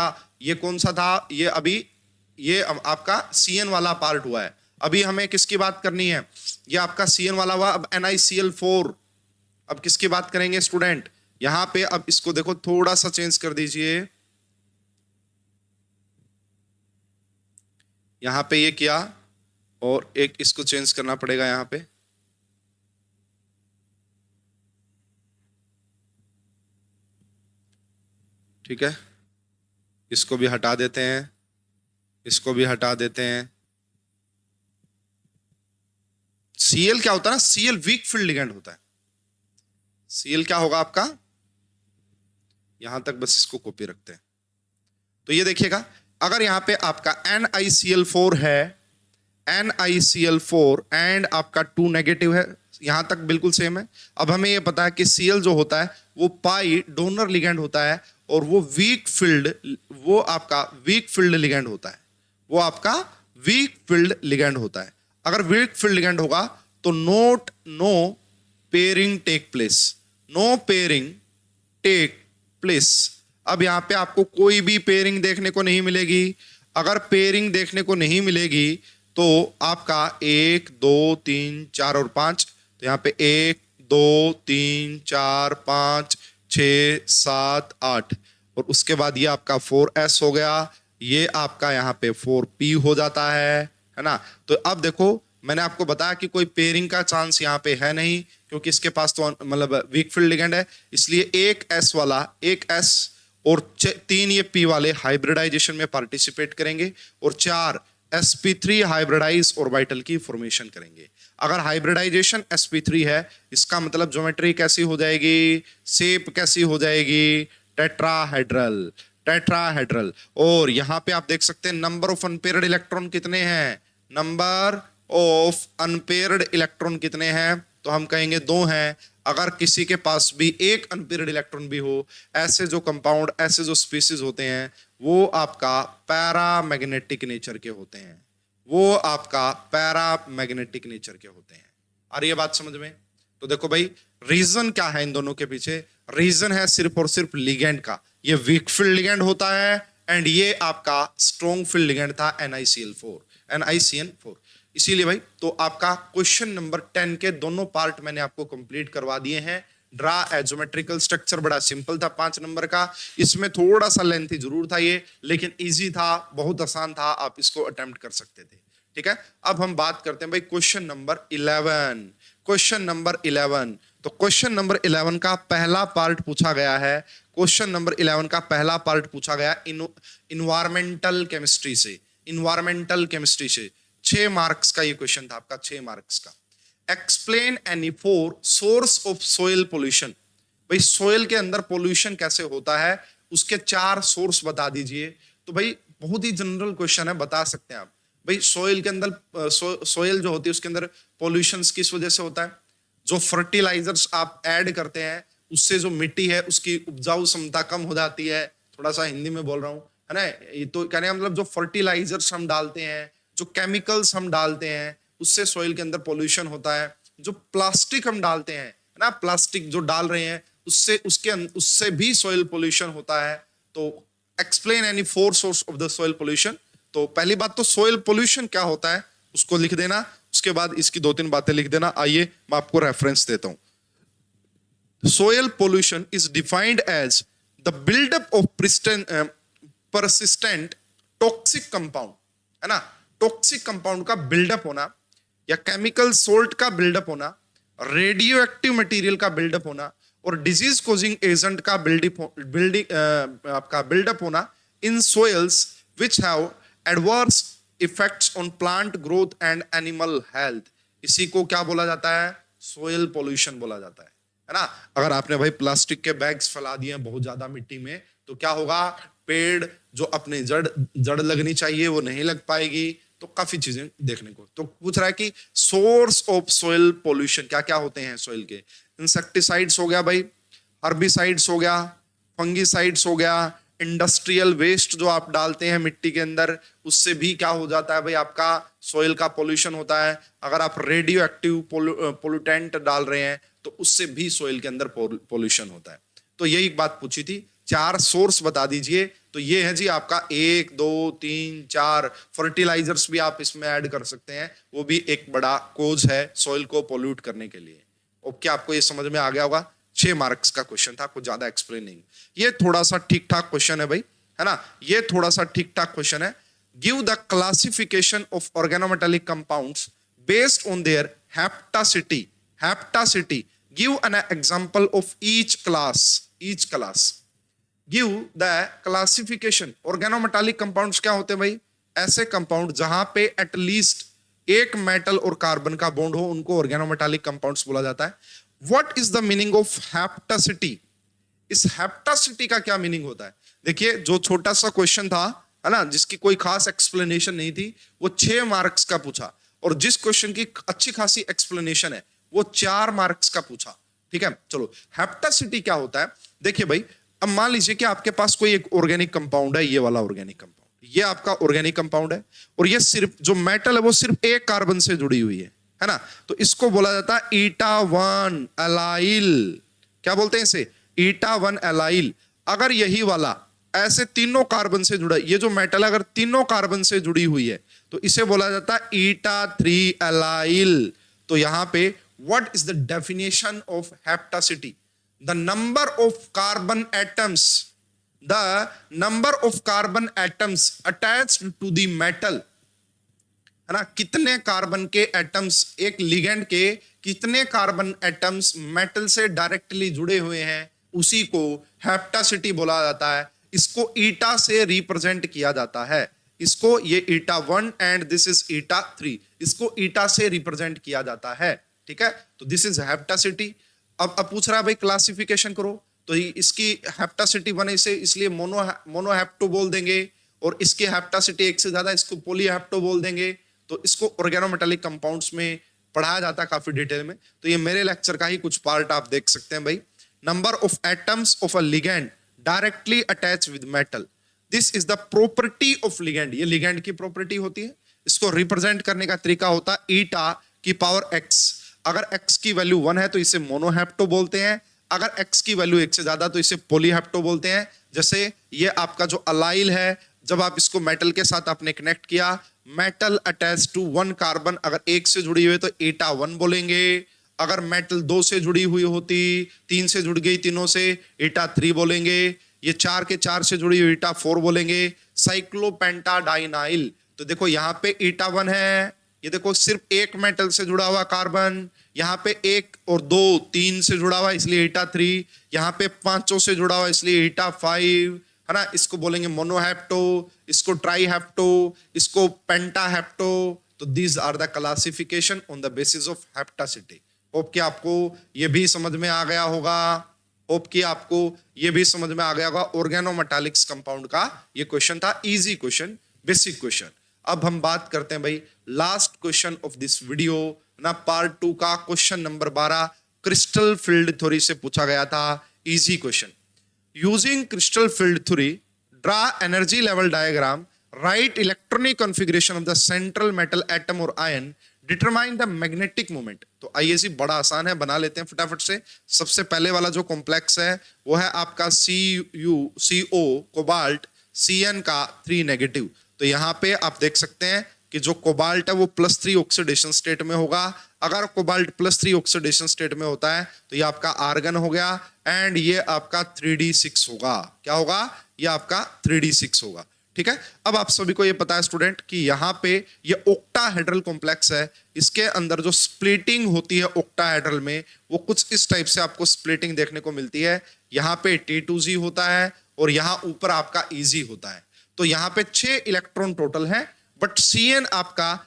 ये कौन सा था, ये अभी ये आपका CN वाला पार्ट हुआ है। अभी हमें किसकी बात करनी है, ये आपका CN वाला हुआ। अब NiCl4, अब किसकी बात करेंगे स्टूडेंट, यहां पे अब इसको देखो थोड़ा सा चेंज कर दीजिए। यहां पे ये किया और एक इसको चेंज करना पड़ेगा यहां पे। ठीक है, इसको भी हटा देते हैं, इसको भी हटा देते हैं। Cl क्या होता है ना, Cl वीक फील्ड लिगैंड होता है। Cl क्या होगा आपका, यहां तक बस इसको कॉपी रखते हैं। तो ये देखिएगा, अगर यहां पे आपका NiCl4 है, NiCl4 एंड आपका 2 नेगेटिव है, यहां तक बिल्कुल सेम है। अब हमें ये पता है कि Cl जो होता है वो पाई डोनर लिगैंड होता है और वो वीक फील्ड, वो आपका वीक फील्ड लिगैंड होता है, वो आपका वीक फील्ड लिगैंड होता है। अगर वीक फील्ड लिगैंड होगा तो no pairing take place, no pairing take place. अब यहां पे आपको कोई भी पेयरिंग देखने को नहीं मिलेगी। अगर पेयरिंग देखने को नहीं मिलेगी तो आपका 1 2 3 4 और 5, तो यहां पे 1 2 3 4 5 6 7 8 और उसके बाद ये आपका 4s हो गया, ये आपका यहाँ पे 4p हो जाता है ना। तो अब देखो मैंने आपको बताया कि कोई पेयरिंग का चांस यहाँ पे है नहीं, क्योंकि इसके पास तो मतलब वीक फील्ड लिगेंड है, इसलिए एक s वाला, एक s और 3 ये p वाले हाइब्रिडाइजेशन में पार्टिसिपेट करेंगे और 4 sp3 हाइब्रिडाइज ऑर्बिटल की फॉर्मेशन करेंगे। अगर हाइब्रिडाइजेशन sp3 है, इसका मतलब ज्योमेट्री कैसी हो जाएगी, शेप कैसी हो जाएगी, टेट्राहेड्रल, टेट्राहेड्रल। और यहां पे आप देख सकते हैं नंबर ऑफ अनपेयर्ड इलेक्ट्रॉन कितने हैं, नंबर ऑफ अनपेयर्ड इलेक्ट्रॉन कितने हैं, तो हम कहेंगे 2 हैं। अगर किसी के पास भी एक अनपेयर्ड इलेक्ट्रॉन भी हो, ऐसे जो कंपाउंड, ऐसे जो स्पीसीज होते हैं वो आपका पैरामैग्नेटिक नेचर के होते हैं, वो आपका पैरामैग्नेटिक नेचर के होते हैं। आ रही है बात समझ में? तो देखो भाई रीजन क्या है इन दोनों के पीछे, रीजन है सिर्फ और सिर्फ लिगेंड का। ये वीक फील्ड लिगेंड होता है एंड ये आपका स्ट्रॉन्ग फील्ड लिगेंड था NiCl4। इसीलिए भाई तो आपका क्वेश्चन नंबर 10 के दोनों पार्ट मैंने आपको कंप्लीट करवा दिए हैं। ड्रा ए ज्योमेट्रिकल स्ट्रक्चर बड़ा सिंपल था 5 नंबर का, इसमें थोड़ा सा लेंथी जरूर था ये, लेकिन इजी था, बहुत आसान था, आप इसको अटेम्प्ट कर सकते थे। ठीक है, अब हम बात करते हैं भाई क्वेश्चन नंबर 11। क्वेश्चन नंबर 11, तो क्वेश्चन नंबर 11 का पहला पार्ट पूछा गया है, क्वेश्चन नंबर 11 का पहला पार्ट पूछा गया इन्वायरमेंटल केमिस्ट्री से, इन्वायरमेंटल केमिस्ट्री से 6 मार्क्स का ये क्वेश्चन था आपका, 6 मार्क्स का। Explain any 4 source of soil pollution. भाई सोइल के अंदर पोल्यूशन कैसे होता है, उसके 4 सोर्स बता दीजिए। तो भाई बहुत ही जनरल क्वेश्चन है, बता सकते हैं आप। भाई सोइल के अंदर सोइल जो होती है उसके अंदर पोल्यूशन किस वजह से होता है, जो फर्टिलाइजर्स आप ऐड करते हैं उससे जो मिट्टी है उसकी उपजाऊ क्षमता कम हो जाती है। थोड़ा सा हिंदी में बोल रहा हूँ, है ना। ये तो कहने का मतलब जो फर्टिलाइजर्स हम डालते हैं, जो केमिकल्स हम डालते हैं, उससे सॉइल के अंदर पोल्यूशन होता है। जो प्लास्टिक हम डालते हैं ना, प्लास्टिक जो डाल रहे हैं उससे भी सॉइल पोल्यूशन होता है। तो explain any 4 source of the soil pollution. तो पहली बात तो सॉइल पोल्यूशन क्या होता है उसको लिख देना, उसके बाद इसकी 2-3 बातें लिख देना। आइए मैं आपको रेफरेंस देता हूं। Soil pollution is defined as the buildup of persistent toxic compound, है ना। टॉक्सिक कंपाउंड का बिल्डअप होना या केमिकल सोल्ट का बिल्डअप होना, रेडियो एक्टिव मटेरियल का बिल्डअप होना और डिजीज कोजिंग एजेंट का बिल्डअप होना in soils which have adverse effects on plant growth and animal health. इसी को क्या बोला जाता है, सोइल पोल्यूशन बोला जाता है ना। अगर आपने भाई प्लास्टिक के बैग्स फैला दिए हैं बहुत ज्यादा मिट्टी में, तो क्या होगा, पेड़ जो अपने जड़ लगनी चाहिए वो नहीं लग पाएगी। तो काफी चीजें देखने को। तो पूछ रहा है कि सोर्स ऑफ सोइल पोल्यूशन क्या क्या होते हैं सोइल के। इंसेक्टिसाइड्स हो गया भाई, हर्बिसाइड्स हो गया, फंगिसाइड्स हो गया, इंडस्ट्रियल वेस्ट जो आप डालते हैं मिट्टी के अंदर उससे भी क्या हो जाता है भाई, आपका सोइल का पोल्यूशन होता है। अगर आप रेडियो एक्टिव पोल्यूटेंट डाल रहे हैं तो उससे भी सोइल के अंदर पोल्यूशन होता है। तो यही बात पूछी थी, 4 सोर्स बता दीजिए। तो ये है जी आपका 1 2 3 4 फर्टिलाइजर्स भी आप इसमें ऐड कर सकते हैं, वो भी एक बड़ा कोज है सोइल को पोल्यूट करने के लिए। ओके, आपको ये समझ में आ गया होगा। 6 मार्क्स का क्वेश्चन था, कुछ ज्यादा एक्सप्लेन नहीं। ये थोड़ा सा ठीक ठाक क्वेश्चन है भाई, है ना। ये थोड़ा सा ठीक ठाक क्वेश्चन है। Give the classification of organometallic compounds based on their hapticity. Hapticity, give an example of each class. Give the classification. Organometallic compounds क्या होते हैं भाई, ऐसे कंपाउंड जहां पे एटलीस्ट एक मेटल और कार्बन का बॉन्ड हो, उनको ऑर्गेनोमेटालिक कंपाउंड्स बोला जाता है। What is the meaning of hapticity. इस हेप्टासिटी का क्या मीनिंग होता है। देखिए जो छोटा सा क्वेश्चन था, है ना, जिसकी कोई खास एक्सप्लेनेशन नहीं थी, वो 6 मार्क्स का पूछा, और जिस क्वेश्चन की अच्छी खासी एक्सप्लेनेशन है वो 4 मार्क्स का पूछा। ठीक है, चलो हेप्टासिटी क्या होता है। देखिए भाई, अब मान लीजिए कि आपके पास कोई एक ऑर्गेनिक कंपाउंड है, ये वाला ऑर्गेनिक कंपाउंड, ये आपका ऑर्गेनिक कंपाउंड है, और ये सिर्फ जो मेटल है वो सिर्फ एक कार्बन से जुड़ी हुई है ना। तो इसको बोला जाता है ईटा-1 एलाइल। क्या बोलते हैं इसे, ईटा-1 एलाइल। अगर यही वाला ऐसे तीनों कार्बन से जुड़ा, ये जो मेटल अगर तीनों कार्बन से जुड़ी हुई है तो इसे बोला जाता है ईटा-3 एलाइल। तो यहां पे what is the definition of hapticity. The number of carbon atoms, the number of carbon atoms attached to the metal, है ना, कितने कार्बन के एटम्स, एक लिगेंड के कितने कार्बन एटम्स मेटल से डायरेक्टली जुड़े हुए हैं, उसी को हेप्टासिटी बोला जाता है। इसको ईटा से रिप्रेजेंट किया जाता है। इसको, ये ईटा 1 एंड दिस इज ईटा 3, इसको ईटा से रिप्रेजेंट किया जाता है। ठीक है, तो दिस इज हेप्टासिटी। अब पूछ रहा है भाई क्लासिफिकेशन करो, तो इसकी हेप्टासिटी 1 से इसलिए मोनोहेप्टो बोल देंगे, और इसकी हेप्टासिटी 1 से ज्यादा, इसको पॉलीहेप्टो बोल देंगे। तो इसको ऑर्गेनोमेटालिक कंपाउंड्स में पढ़ाया जाता है काफी डिटेल में। तो ये मेरे लेक्चर का ही कुछ पार्ट आप देख सकते हैं भाई। Number of atoms of a ligand directly attach with metal, this is the property of ligand, ये लिगेंड की प्रॉपर्टी होती है। इसको रिप्रेजेंट करने का तरीका होता है ईटा की पावर x। अगर x की वैल्यू 1 है तो इसे मोनोहेप्टो बोलते हैं, अगर x की वैल्यू 1 से ज्यादा तो इसे पॉलीहेप्टो बोलते हैं। जैसे ये आपका जो अलाइल है, जब आप इसको मेटल के साथ आपने कनेक्ट किया, मेटल अटैच टू 1 कार्बन, अगर 1 से जुड़ी हुई तो ईटा 1 बोलेंगे। अगर मेटल 2 से जुड़ी हुई होती, 3 से जुड़ गई तीनों से, ईटा 3 बोलेंगे। ये 4 के 4 से जुड़ी हुई ईटा 4 बोलेंगे। साइक्लोपेंटाडाइनाइल, तो देखो यहाँ पे ईटा 1 है, ये देखो सिर्फ एक मेटल से जुड़ा हुआ कार्बन, यहाँ पे 1 और 2 3 से जुड़ा हुआ इसलिए ईटा 3, यहाँ पे 5 से जुड़ा हुआ इसलिए ईटा 5, है ना। इसको बोलेंगे मोनोहेप्टो, इसको ट्राईहेप्टो, इसको पेंटाहेप्टो। तो these are the classification on the basis of hapticity. Hope कि आपको ये भी समझ में आ गया होगा, होप कि आपको ये भी समझ में आ गया होगा। ऑर्गेनोमेटालिक्स कंपाउंड का ये क्वेश्चन था, इजी क्वेश्चन, बेसिक क्वेश्चन। अब हम बात करते हैं भाई last question of this video ना, पार्ट 2 का question number 12, crystal field theory से पूछा गया था, easy question. Using crystal field theory, draw energy level diagram, write electronic configuration of the central metal atom और ion, determine the magnetic moment. तो आइए जी, बड़ा आसान है, बना लेते हैं फटाफट से। सबसे पहले वाला जो कॉम्प्लेक्स है वो है आपका CO कोबाल्ट, Cn का 3 नेगेटिव। तो यहाँ पे आप देख सकते हैं कि जो कोबाल्ट है वो +3 ऑक्सीडेशन स्टेट में होगा। अगर कोबाल्ट +3 ऑक्सीडेशन स्टेट में होता है तो ये आपका आर्गन हो गया, एंड ये आपका 3d6 होगा। क्या होगा? ये आपका 3d6 होगा। ठीक है, अब आप सभी को ये पता है स्टूडेंट कि यहाँ पे ये ऑक्टाहेड्रल कॉम्प्लेक्स है, इसके अंदर जो स्प्लिटिंग होती है ऑक्टाहेड्रल में, वो कुछ इस टाइप से आपको स्प्लिटिंग देखने को मिलती है। यहाँ पे T2Z होता है और यहाँ ऊपर आपका EZ होता है। तो यहाँ पे 6 इलेक्ट्रॉन टोटल है, बट Cn आपका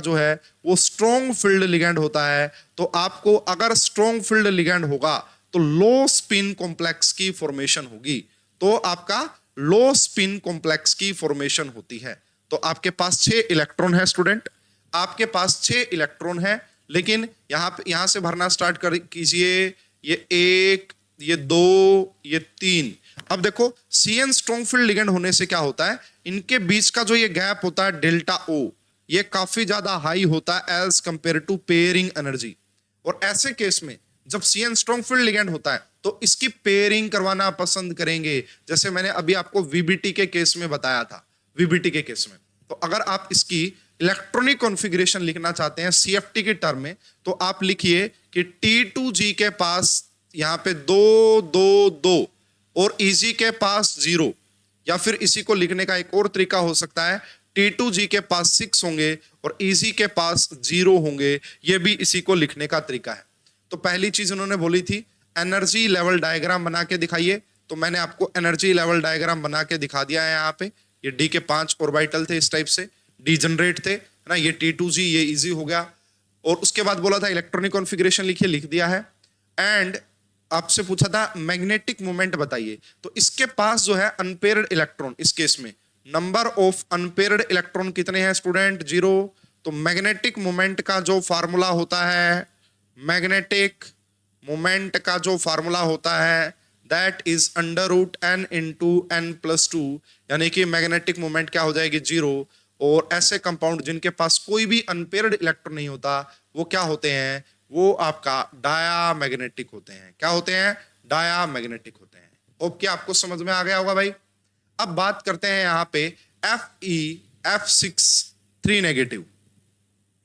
जो है वो स्ट्रॉन्ग फील्ड लिगेंड होता है। तो आपको अगर स्ट्रॉन्ग फील्ड लिगेंड होगा तो लो स्पिन कॉम्प्लेक्स की फॉर्मेशन होगी, तो आपका लो स्पिन कॉम्प्लेक्स की फॉर्मेशन होती है। तो आपके पास 6 इलेक्ट्रॉन है स्टूडेंट, आपके पास 6 इलेक्ट्रॉन है, लेकिन यहां से भरना स्टार्ट कर कीजिए। ये 1, ये 2, ये 3। अब देखो Cn स्ट्रॉन्ग फील्ड लिगेंड होने से क्या होता है, इनके बीच का जो ये गैप होता है डेल्टा O, ये काफी ज्यादा हाई होता है as compare to pairing energy. और ऐसे केस में जब Cn स्ट्रॉन्ग फील्ड लिगेंड होता है तो इसकी पेयरिंग करवाना पसंद करेंगे, जैसे मैंने अभी आपको VBT के केस में बताया था। VBT के केस में तो अगर आप इसकी इलेक्ट्रॉनिक कॉन्फ़िगरेशन लिखना चाहते हैं CFT के टर्म में, तो आप लिखिए कि T2G के पास यहाँ पे 2 2 2 और EG के पास 0, या फिर इसी को लिखने का एक और तरीका हो सकता है, T2G के पास 6 होंगे और EG के पास 0 होंगे। ये भी इसी को लिखने का तरीका है। तो पहली चीज उन्होंने बोली थी एनर्जी लेवल डायग्राम बना के दिखाइए, तो मैंने आपको एनर्जी लेवल डायग्राम बना के दिखा दिया है। यहाँ पे ये D के 5 ऑर्बिटल थे, इस टाइप से डीजनरेट थे, है ना। ये T2G, ये इजी हो गया। और उसके बाद बोला था इलेक्ट्रॉनिक कॉन्फ़िगरेशन लिखिए, लिख दिया है। एंड आपसे पूछा था मैग्नेटिक मोमेंट बताइए, तो इसके पास जो है अनपेयर्ड इलेक्ट्रॉन, इस केस में नंबर ऑफ अनपेयर्ड इलेक्ट्रॉन कितने हैं स्टूडेंट? 0। तो मैग्नेटिक मोमेंट का जो फार्मूला होता है, मैग्नेटिक मोमेंट का जो फार्मूला होता है दैट इज √n × n+2, यानी कि मैग्नेटिक मोमेंट क्या हो जाएगी? 0। और ऐसे कंपाउंड जिनके पास कोई भी अनपेयर्ड इलेक्ट्रॉन नहीं होता वो क्या होते हैं? वो आपका डायामैग्नेटिक होते हैं। क्या होते हैं? डायामैग्नेटिक होते हैं। ओके, आपको समझ में आ गया होगा भाई। अब बात करते हैं यहाँ पे Fe(F6) 3 नेगेटिव।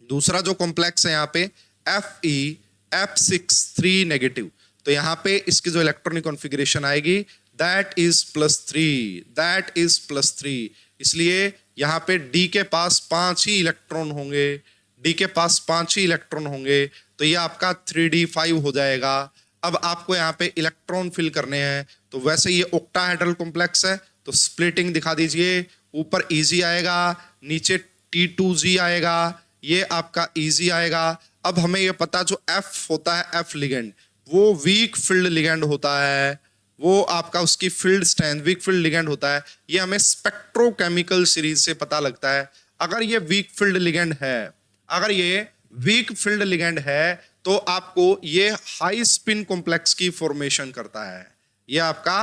दूसरा जो कॉम्प्लेक्स है यहाँ पे Fe(F6) 3 नेगेटिव। तो यहाँ पे इसकी जो इलेक्ट्रॉनिक कॉन्फ़िगरेशन आएगी दैट इज +3, इसलिए यहाँ पे डी के पास 5 ही इलेक्ट्रॉन होंगे, डी के पास 5 ही इलेक्ट्रॉन होंगे, तो ये आपका 3d5 हो जाएगा। अब आपको यहाँ पे इलेक्ट्रॉन फिल करने हैं, तो वैसे ये ऑक्टाहेड्रल कॉम्प्लेक्स है, तो स्प्लिटिंग दिखा दीजिए। ऊपर इजी आएगा, नीचे T2Z आएगा, ये आपका इजी आएगा। अब हमें ये पता जो F होता है, F लिगेंड, वो वीक फील्ड लिगेंड होता है, वो आपका उसकी field strength weak field ligand होता है। ये हमें स्पेक्ट्रोकेमिकल सीरीज से पता लगता है। अगर ये वीक फील्ड लिगेंड है, अगर ये वीक फील्ड लिगेंड है, तो आपको ये हाई स्पिन कॉम्प्लेक्स की फॉर्मेशन करता है, ये आपका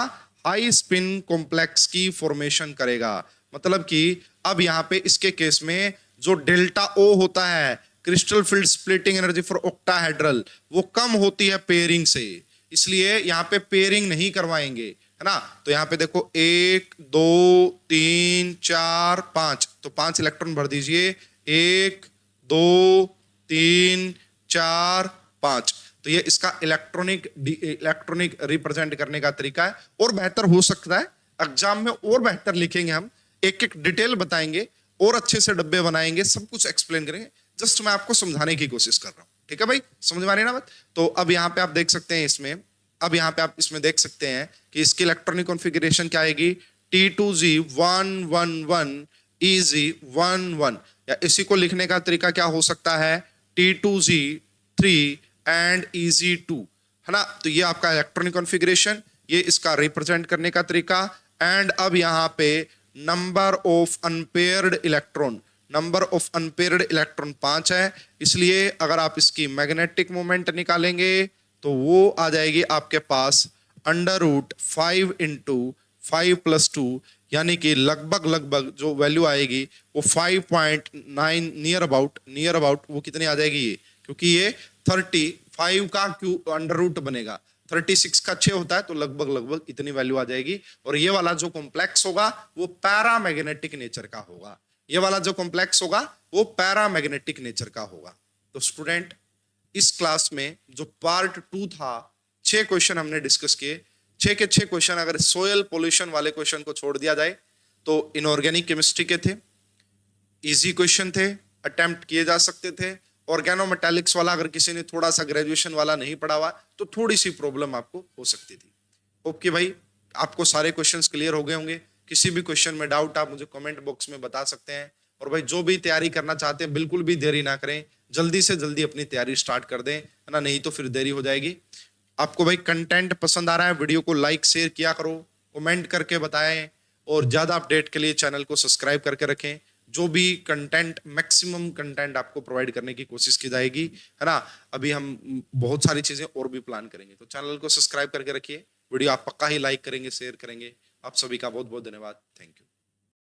हाई स्पिन कॉम्प्लेक्स की फॉर्मेशन करेगा। मतलब कि अब यहाँ पे इसके केस में जो डेल्टा O होता है, crystal field splitting energy for octahedral, वो कम होती है पेयरिंग से, इसलिए यहाँ पे पेयरिंग नहीं करवाएंगे, है ना। तो यहाँ पे देखो 1 2 3 4 5, तो 5 इलेक्ट्रॉन भर दीजिए, 1 2 3 4 5। तो ये इसका इलेक्ट्रॉनिक रिप्रेजेंट करने का तरीका है। और बेहतर हो सकता है एग्जाम में, और बेहतर लिखेंगे हम, एक एक डिटेल बताएंगे और अच्छे से डब्बे बनाएंगे, सब कुछ एक्सप्लेन करेंगे। जस्ट मैं आपको समझाने की कोशिश कर रहा हूं, ठीक है भाई, समझ में आ रही है ना बात। तो अब यहाँ पे आप देख सकते हैं इसमें, अब यहाँ पे आप इसमें देख सकते हैं कि इसकी इलेक्ट्रॉनिक कॉन्फ़िगरेशन क्या आएगी, T2Z 1 1 1 EZ 1 1, या इसी को लिखने का तरीका क्या हो सकता है, T2Z 3 एंड EZ2, है ना। तो ये आपका इलेक्ट्रॉनिक कॉन्फ़िगरेशन, ये इसका रिप्रेजेंट करने का तरीका। एंड अब यहाँ पे number of unpaired electron, number of unpaired electron 5 है, इसलिए अगर आप इसकी मैग्नेटिक मोमेंट निकालेंगे तो वो आ जाएगी आपके पास √5 × 5 + 2, यानी कि लगभग जो वैल्यू आएगी वो 5.9 नियर अबाउट वो कितनी आ जाएगी ये, क्योंकि ये 35 का √, बनेगा 36 का 6 होता है, तो लगभग इतनी वैल्यू आ जाएगी। और ये वाला जो कॉम्प्लेक्स होगा वो पैरामैग्नेटिक नेचर का होगा, ये वाला जो कॉम्प्लेक्स होगा वो पैरामैग्नेटिक नेचर का होगा। तो स्टूडेंट, इस क्लास में जो पार्ट 2 था, 6 क्वेश्चन हमने डिस्कस किए, 6 के 6 क्वेश्चन अगर सोयल पोल्यूशन वाले क्वेश्चन को छोड़ दिया जाए तो इनऑर्गेनिक केमिस्ट्री के थे, इजी क्वेश्चन थे, अटेम्प्ट किए जा सकते थे। ऑर्गेनोमेटालिक्स वाला अगर किसी ने थोड़ा सा ग्रेजुएशन वाला नहीं पढ़ा हुआ तो थोड़ी सी प्रॉब्लम आपको हो सकती थी। ओके भाई, आपको सारे क्वेश्चंस क्लियर हो गए होंगे। किसी भी क्वेश्चन में डाउट आप मुझे कमेंट बॉक्स में बता सकते हैं। और भाई जो भी तैयारी करना चाहते हैं बिल्कुल भी देरी ना करें, जल्दी से जल्दी अपनी तैयारी स्टार्ट कर दें, है ना, नहीं तो फिर देरी हो जाएगी। आपको भाई कंटेंट पसंद आ रहा है, वीडियो को लाइक शेयर किया करो, कमेंट करके बताएं, और ज्यादा अपडेट के लिए चैनल को सब्सक्राइब करके रखें। जो भी कंटेंट, मैक्सिमम कंटेंट आपको प्रोवाइड करने की कोशिश की जाएगी, है ना। अभी हम बहुत सारी चीजें और भी प्लान करेंगे, तो चैनल को सब्सक्राइब करके रखिए, वीडियो आप पक्का ही लाइक करेंगे, शेयर करेंगे। आप सभी का बहुत बहुत धन्यवाद, थैंक यू।